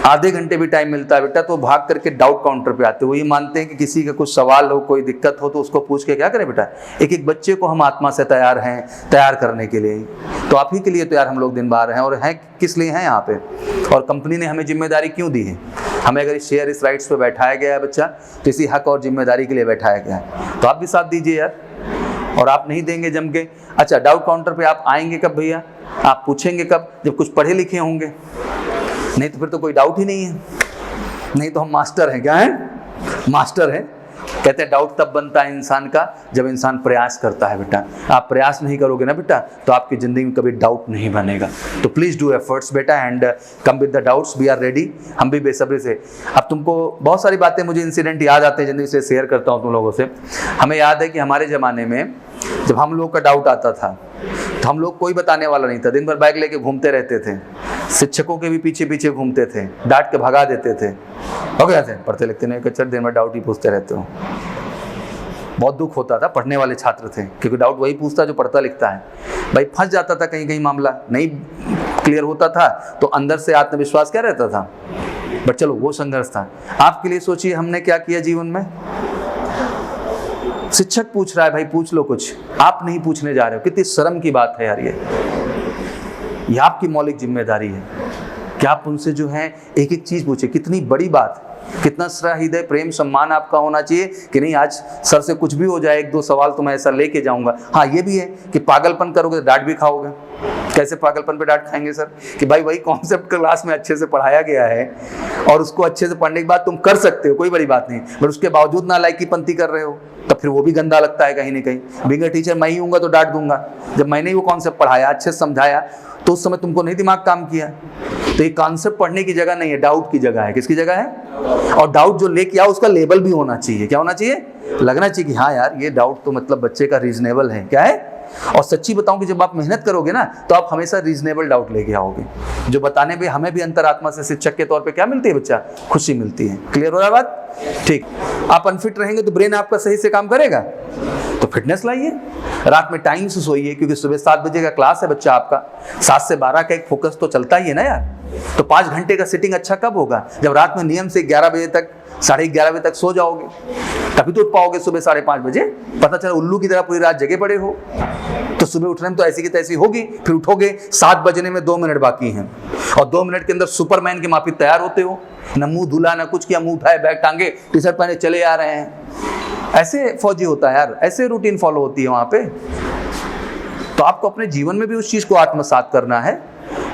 A: आधे घंटे भी टाइम मिलता है बेटा तो भाग करके डाउट काउंटर पे आते हैं। वो ये मानते हैं कि किसी का कुछ सवाल हो, कोई दिक्कत हो तो उसको पूछ के क्या करें बेटा, एक एक बच्चे को हम आत्मा से तैयार हैं तैयार करने के लिए। तो आप ही के लिए तो यार हम लोग दिन बार हैं, और हैं किस लिए हैं यहाँ पे, और कंपनी ने हमें जिम्मेदारी क्यों दी है। हमें अगर इस शेयर इस राइट्स पे बैठाया गया है बच्चा, तो इसी हक और जिम्मेदारी के लिए बैठाया गया है। तो आप भी साथ दीजिए यार, और आप नहीं देंगे जम के। अच्छा, डाउट काउंटर पे आप आएंगे कब भैया, आप पूछेंगे कब, जब कुछ पढ़े लिखे होंगे, नहीं तो फिर तो कोई डाउट ही नहीं है। नहीं तो हम मास्टर हैं, क्या हैं, मास्टर हैं। कहते हैं डाउट तब बनता है इंसान का जब इंसान प्रयास करता है बेटा। आप प्रयास नहीं करोगे ना बेटा तो आपकी ज़िंदगी में कभी डाउट नहीं बनेगा। तो प्लीज़ डू एफर्ट्स बेटा and come with the doubts, we are ready. हम भी बेसब्री से, अब तुमको बहुत सारी बातें, मुझे इंसिडेंट याद आते हैं जिनसे शेयर करता हूँ तुम लोगों से। हमें याद है कि हमारे ज़माने में जब हम लोग का डाउट आता था तो हम लोग कोई बताने वाला नहीं था, दिन भर बाइक लेके घूमते रहते थे, शिक्षकों के भी पीछे पीछे घूमते थे, डांट के भगा देते थे। हो गया थे पढ़ते लिखते नहीं, कच्चर दिन भर डाउट ही पूछते रहते हो। बहुत दुख होता था, पढ़ने वाले छात्र थे, क्योंकि डाउट वही पूछता जो पढ़ता लिखता है। भाई फंस जाता था कहीं कहीं, मामला नहीं क्लियर होता था तो अंदर से आत्मविश्वास क्या रहता था, बट चलो वो संघर्ष था। आपके लिए सोचिए हमने क्या किया जीवन में। शिक्षक पूछ रहा है भाई पूछ लो कुछ, आप नहीं पूछने जा रहे हो, कितनी शर्म की बात है यार। ये आपकी मौलिक जिम्मेदारी है कि आप उनसे जो है एक एक चीज पूछे। कितनी बड़ी बात, कितना सहृदय प्रेम सम्मान आपका होना चाहिए कि नहीं आज सर से कुछ भी हो जाए, एक दो सवाल तो मैं ऐसा लेके जाऊंगा। हाँ ये भी है कि पागलपन करोगे तो डांट भी खाओगे। कैसे पागलपन पे डांट खाएंगे सर, कि भाई वही कॉन्सेप्ट क्लास में अच्छे से पढ़ाया गया है और उसको अच्छे से पढ़ने के बाद तुम कर सकते हो, कोई बड़ी बात नहीं, बट उसके बावजूद नालायकीपंती कर रहे हो तो फिर वो भी गंदा लगता है कहीं ना कहीं। बिंगर टीचर मैं ही हूँगा तो डांट दूंगा। जब मैंने वो कॉन्सेप्ट पढ़ाया, अच्छे से समझाया, तो उस समय तुमको नहीं दिमाग काम किया। तो ये कॉन्सेप्ट पढ़ने की जगह नहीं है, डाउट की जगह है। किसकी जगह है? और डाउट जो लेके आओ उसका लेबल भी होना चाहिए। क्या होना चाहिए? लगना चाहिए कि हाँ यार ये डाउट तो मतलब बच्चे का रीजनेबल है। क्या है? और सच्ची बताऊं कि जब आप मेहनत करोगे ना तो आप हमेशा रीजनेबल डाउट लेके आओगे, जो बताने में हमें भी अंतरात्मा से शिक्षक के तौर पे क्या मिलती है बच्चा, खुशी मिलती है। क्लियर हो रहा है बात? ठीक। आप अनफिट रहेंगे तो ब्रेन आपका सही से काम करेगा, तो फिटनेस लाइए, रात में टाइम से सोइए, क्योंकि सुबह 7 बजे का क्लास है बच्चा आपका, 7 से 12 का एक फोकस तो चलता ही है ना यार। तो 5 घंटे का सिटिंग अच्छा कब होगा? जब रात में नियम से 11 बजे तक 11:30 बजे तक सो जाओगे, तभी तो उठ पाओगे सुबह 5:30 बजे। पता चला उल्लू की तरह पूरी रात जगे पड़े हो, तो सुबह उठने में तो ऐसी की तैसी होगी। फिर उठोगे 7 बजने में 2 मिनट बाकी हैं, और 2 मिनट के अंदर सुपरमैन के माफी तैयार होते हो, न मुंह धुला न कुछ किया, मुंह उठाए बैग टांगे टी शर्ट पहने चले आ रहे हैं। ऐसे फौजी होता है यार, ऐसे रूटीन फॉलो होती है वहां पे। तो आपको अपने जीवन में भी उस चीज को आत्मसात करना है,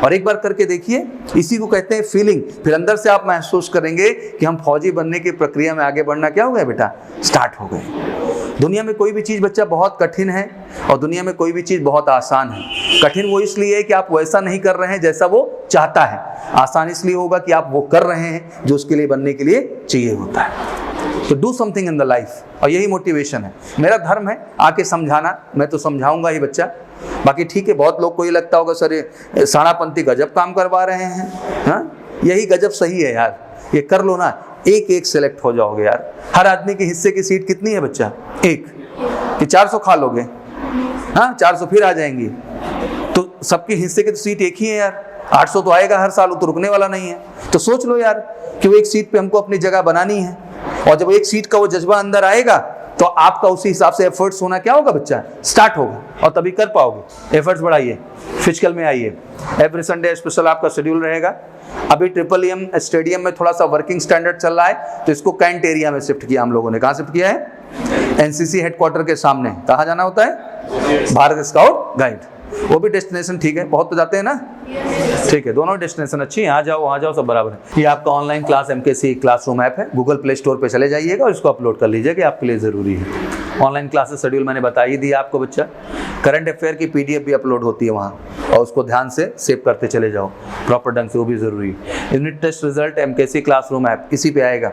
A: और एक बार करके देखिए। इसी को कहते हैं फीलिंग। फिर अंदर से आप महसूस करेंगे कि हम फौजी बनने की प्रक्रिया में आगे बढ़ना क्या हो गया बेटा, स्टार्ट हो गए। दुनिया में कोई भी चीज़ बच्चा बहुत कठिन है, और दुनिया में कोई भी चीज़ बहुत आसान है। कठिन वो इसलिए है कि आप वैसा नहीं कर रहे हैं जैसा वो चाहता है, आसान इसलिए होगा कि आप वो कर रहे हैं जो उसके लिए बनने के लिए चाहिए होता है। तो do something in the life, और यही मोटिवेशन है। मेरा धर्म है आके समझाना, मैं तो समझाऊंगा ही बच्चा। बाकी ठीक है, बहुत लोग को ये लगता होगा सर ये साणापंथी गजब काम करवा रहे हैं। हाँ, यही गजब सही है यार, ये कर लो ना, एक एक सेलेक्ट हो जाओगे यार। हर आदमी के हिस्से की सीट कितनी है बच्चा? एक। कि 400 खा लोगे? हाँ, 400 फिर आ जाएंगी, तो सबके हिस्से की तो सीट एक ही है यार। 800 तो आएगा हर साल, वो तो रुकने वाला नहीं है। तो सोच लो यार कि वो एक सीट पे हमको अपनी जगह बनानी है, और जब एक सीट का वो जज्बा अंदर आएगा तो आपका उसी हिसाब से एफर्ट्स होना क्या होगा बच्चा, स्टार्ट होगा, और तभी कर पाओगे। एफर्ट्स बढ़ाइए, फिजिकल में आइए। एवरी संडे स्पेशल आपका शेड्यूल रहेगा। अभी EEM स्टेडियम में थोड़ा सा वर्किंग स्टैंडर्ड चल रहा है, तो इसको कैंट एरिया में शिफ्ट किया हम लोगों ने। कहाँ शिफ्ट किया है? NCC हेडक्वार्टर के सामने। कहाँ जाना होता है? Bharat scout guide. वो भी डेस्टिनेशन ठीक है, बहुत तो जाते हैं ना, ठीक है, दोनों डेस्टिनेशन अच्छी है। यहाँ जाओ वहाँ जाओ सब बराबर है। ये आपका online class MKC classroom app है, गूगल प्ले स्टोर पे चले जाइएगा और इसको अपलोड कर लीजिए, कि आपके लिए ज़रूरी है। ऑनलाइन क्लासेस शेड्यूल मैंने बता ही दिया आपको बच्चा। करंट अफेयर की PDF भी अपलोड होती है वहाँ, और उसको ध्यान से सेव करते चले जाओ प्रॉपर ढंग से, वो भी ज़रूरी है। Unit test result MKC classroom app, इसी पे आएगा,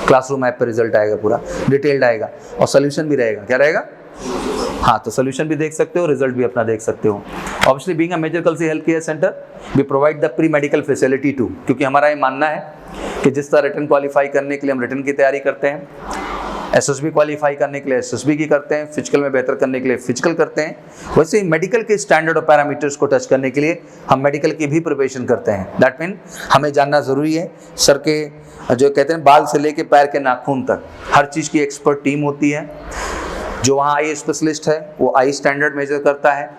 A: क्लासरूम ऐप पर रिजल्ट आएगा, पूरा डिटेल्ड आएगा, और सोल्यूशन भी रहेगा। क्या रहेगा? हाँ, तो सोल्यूशन भी देख सकते हो, रिजल्ट भी अपना देख सकते हो। Obviously being a major Kalsi health care centre we provide the pre medical facility too, क्योंकि हमारा ये मानना है कि जिस तरह रिटर्न क्वालिफाई करने के लिए हम रिटर्न की तैयारी करते हैं, एसएसबी क्वालिफाई करने के लिए एसएसबी की करते हैं, फिजिकल में बेहतर करने के लिए फिजिकल करते हैं, वैसे ही मेडिकल के स्टैंडर्ड और पैरामीटर्स को टच करने के लिए हम मेडिकल की भी प्रिपरेशन करते हैं। दैट मीन हमें जानना ज़रूरी है, सर के जो कहते हैं बाल से लेके पैर के नाखून तक हर चीज़ की एक्सपर्ट टीम होती है। जो वहाँ आई स्पेशलिस्ट है वो आई स्टैंडर्ड मेजर करता है,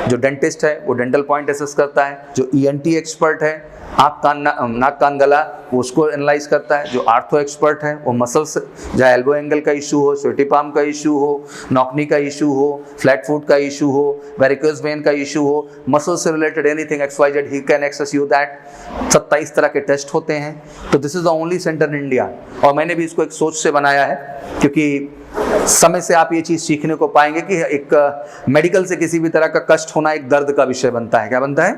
A: जो डेंटिस्ट है वो डेंटल पॉइंट असेस करता है, जो ईएनटी एक्सपर्ट है नाक कान गला वो उसको एनालाइज करता है, जो आर्थो एक्सपर्ट है वो मसल्स, चाहे एल्बो एंगल का इशू हो, स्वेटी पाम का इशू हो, नॉकनी का इशू हो, फ्लैट फुट का इशू हो, वेरिकोज वेन का इशू हो, मसल से related anything XYZ he can access you that. 27 तरह के टेस्ट होते हैं। तो this is the only centre in India, और मैंने भी इसको एक सोच से बनाया है, क्योंकि समय से आप ये चीज़ सीखने को पाएंगे कि एक मेडिकल से किसी भी तरह का कष्ट होना एक दर्द का विषय बनता है। क्या बनता है?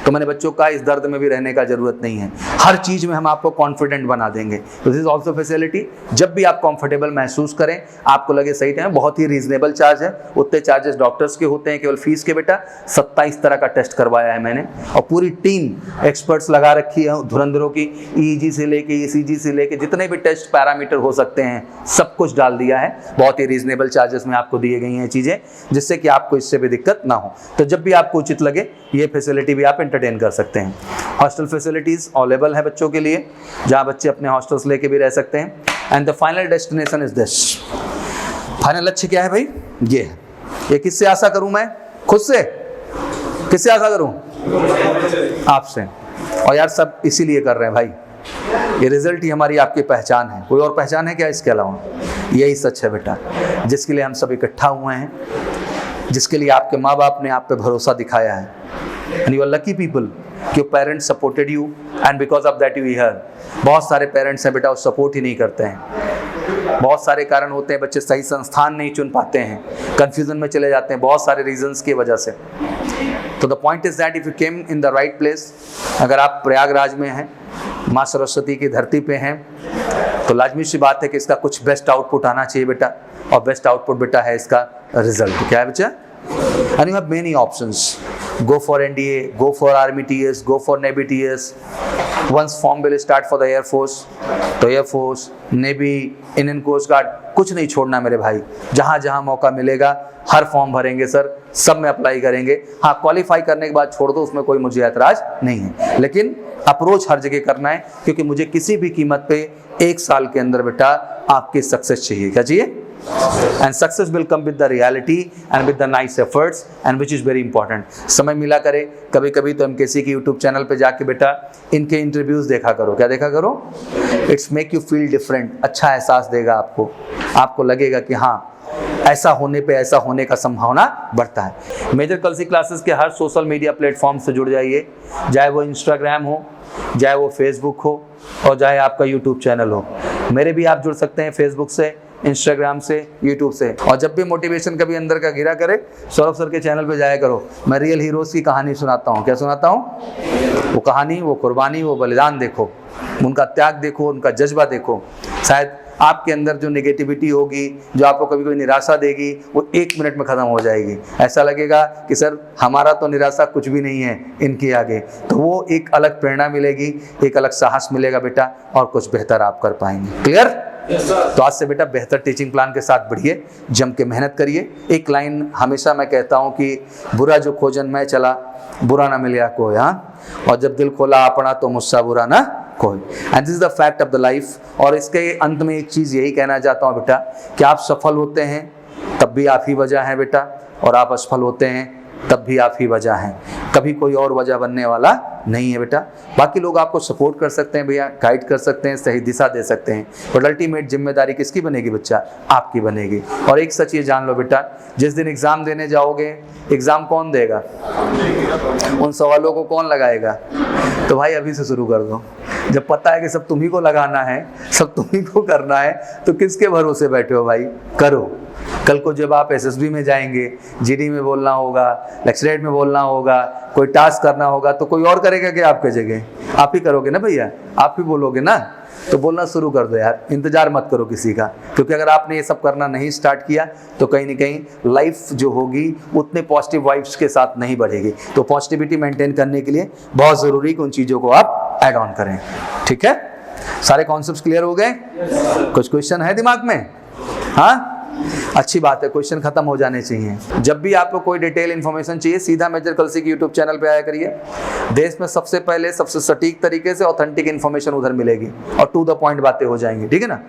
A: तो मैंने बच्चों का इस दर्द में भी रहने का जरूरत नहीं है, हर चीज़ में हम आपको कॉन्फिडेंट बना देंगे। दिस इज ऑल्सो फैसिलिटी, जब भी आप कंफर्टेबल महसूस करें, आपको लगे सही टाइम, बहुत ही रीजनेबल चार्ज है, उतने चार्जेस डॉक्टर्स के होते हैं केवल फीस के। बेटा 27 तरह का टेस्ट करवाया है मैंने, और पूरी टीम एक्सपर्ट्स लगा रखी है धुरंधरों की, EEG से लेके ECG से लेके जितने भी टेस्ट पैरामीटर हो सकते हैं सब कुछ डाल दिया है। बहुत ही रीजनेबल चार्जेस में आपको दिए गई हैं चीज़ें, जिससे कि आपको इससे भी दिक्कत ना हो। तो जब भी आपको उचित लगे ये फैसिलिटी भी आप एंटरटेन कर सकते हैं। हॉस्टल फैसिलिटीज़ अवेलेबल है बच्चों के लिए, जहाँ बच्चे अपने हॉस्टल्स लेके भी रह सकते हैं। And the final destination is this, final लक्ष्य क्या है भाई? ये है। ये किससे आशा करूँ मैं? खुद से? किससे आशा करूँ? आपसे। और यार सब इसीलिए कर रहे हैं भाई, ये रिजल्ट ही हमारी आपकी पहचान है। कोई और पहचान है क्या इसके अलावा? यही सच है बेटा, जिसके लिए हम सब इकट्ठा हुए हैं, जिसके लिए आपके माँ बाप ने आप पे भरोसा दिखाया है। And you are lucky people, your parents supported you and because of that you here. बहुत सारे पेरेंट्स हैं बेटा वो सपोर्ट ही नहीं करते हैं, बहुत सारे कारण होते हैं, बच्चे सही संस्थान नहीं चुन पाते हैं, कंफ्यूजन में चले जाते हैं, बहुत सारे रीजंस की वजह से। तो the point is that if you came in the right place, अगर आप प्रयागराज में हैं, माँ सरस्वती की धरती पे हैं, तो लाजमी सी बात है कि इसका कुछ बेस्ट आउटपुट आना चाहिए बेटा, और बेस्ट आउटपुट बेटा है इसका रिजल्ट। क्या है बच्चा? And you have many options. Go for NDA, go for Army TS, go for Navy TS. Once form will start for the Air Force, तो Air Force, Navy, Indian Coast Guard, कुछ नहीं छोड़ना मेरे भाई। जहाँ जहाँ मौका मिलेगा हर फॉर्म भरेंगे सर, सब में अप्लाई करेंगे। हाँ, क्वालिफाई करने के बाद छोड़ दो, उसमें कोई मुझे ऐतराज नहीं है, लेकिन अप्रोच हर जगह करना है, क्योंकि मुझे किसी भी कीमत पे 1 साल के अंदर बेटा आपकी सक्सेस चाहिए। क्या चाहिए? And success will come with the reality and with the nice efforts and which is very important. समय मिला करे कभी कभी तो MKC की YouTube चैनल पे जाके बेटा इनके इंटरव्यूज देखा करो। क्या देखा करो? It's make you feel different, अच्छा एहसास देगा आपको, आपको लगेगा कि हाँ ऐसा होने पे ऐसा होने का संभावना बढ़ता है। मेजर कल्सी क्लासेस के हर सोशल मीडिया प्लेटफॉर्म से जुड़ जाइए, चाहे वो इंस्टाग्राम हो, चाहे वो फेसबुक हो, और चाहे आपका यूट्यूब चैनल हो। मेरे भी आप जुड़ सकते हैं फेसबुक से, इंस्टाग्राम से, यूट्यूब से। और जब भी मोटिवेशन कभी अंदर का गिरा करे, सौरभ सर के चैनल पे जाया करो, मैं रियल हीरोज़ की कहानी सुनाता हूँ। क्या सुनाता हूँ? वो कहानी, वो कुर्बानी, वो बलिदान देखो, उनका त्याग देखो, उनका जज्बा देखो। शायद आपके अंदर जो नेगेटिविटी होगी, जो आपको कभी कोई निराशा देगी, वो 1 मिनट में ख़त्म हो जाएगी। ऐसा लगेगा कि सर हमारा तो निराशा कुछ भी नहीं है इनके आगे। तो वो एक अलग प्रेरणा मिलेगी, एक अलग साहस मिलेगा बेटा, और कुछ बेहतर आप कर पाएंगे। क्लियर? तो आज से बेटा बेहतर टीचिंग प्लान के साथ बढ़िए, जम के मेहनत करिए। एक लाइन हमेशा मैं कहता हूँ कि बुरा जो खोजन मैं चला, बुरा ना मिला कोई, हाँ, और जब दिल खोला अपना तो मुझसा बुरा ना कोई। And this is the fact of the life. और इसके अंत में एक चीज़ यही कहना चाहता हूँ बेटा कि आप सफल होते हैं तब भी आप ही वजह हैं बेटा, और आप असफल होते हैं तब भी आप ही वजह हैं, कभी कोई और वजह बनने वाला नहीं है बेटा। बाकी लोग आपको सपोर्ट कर सकते हैं भैया, गाइड कर सकते हैं, सही दिशा दे सकते हैं, बट अल्टीमेट जिम्मेदारी किसकी बनेगी बच्चा? आपकी बनेगी। और एक सच ये जान लो बेटा, जिस दिन एग्ज़ाम देने जाओगे, एग्ज़ाम कौन देगा? उन सवालों को कौन लगाएगा? तो भाई अभी से शुरू कर दो। जब पता है कि सब तुम्ही को लगाना है, सब तुम्ही को करना है, तो किसके भरोसे बैठे हो भाई? करो। कल को जब आप एसएसबी में जाएंगे, जीडी में बोलना होगा, लेक्चरेट में बोलना होगा, कोई टास्क करना होगा, तो कोई और करेगा क्या आपके जगह? आप ही करोगे ना भैया, आप ही बोलोगे ना। तो बोलना शुरू कर दो यार, इंतजार मत करो किसी का, क्योंकि अगर आपने ये सब करना नहीं स्टार्ट किया तो कहीं ना कहीं लाइफ जो होगी उतने पॉजिटिव वाइब्स के साथ नहीं बढ़ेगी। तो पॉजिटिविटी मेंटेन करने के लिए बहुत ज़रूरी कि उन चीज़ों को आप ऐड ऑन करें। ठीक है, सारे कॉन्सेप्ट्स क्लियर हो गए? कुछ क्वेश्चन है दिमाग में? हाँ, अच्छी बात है, क्वेश्चन खत्म हो जाने चाहिए। जब भी आपको कोई डिटेल इन्फॉर्मेशन चाहिए, सीधा मेजर कलसी के यूट्यूब चैनल पे आया करिए। देश में सबसे पहले सबसे सटीक तरीके से ऑथेंटिक इन्फॉर्मेशन उधर मिलेगी और टू द पॉइंट बातें हो जाएंगी। ठीक है ना।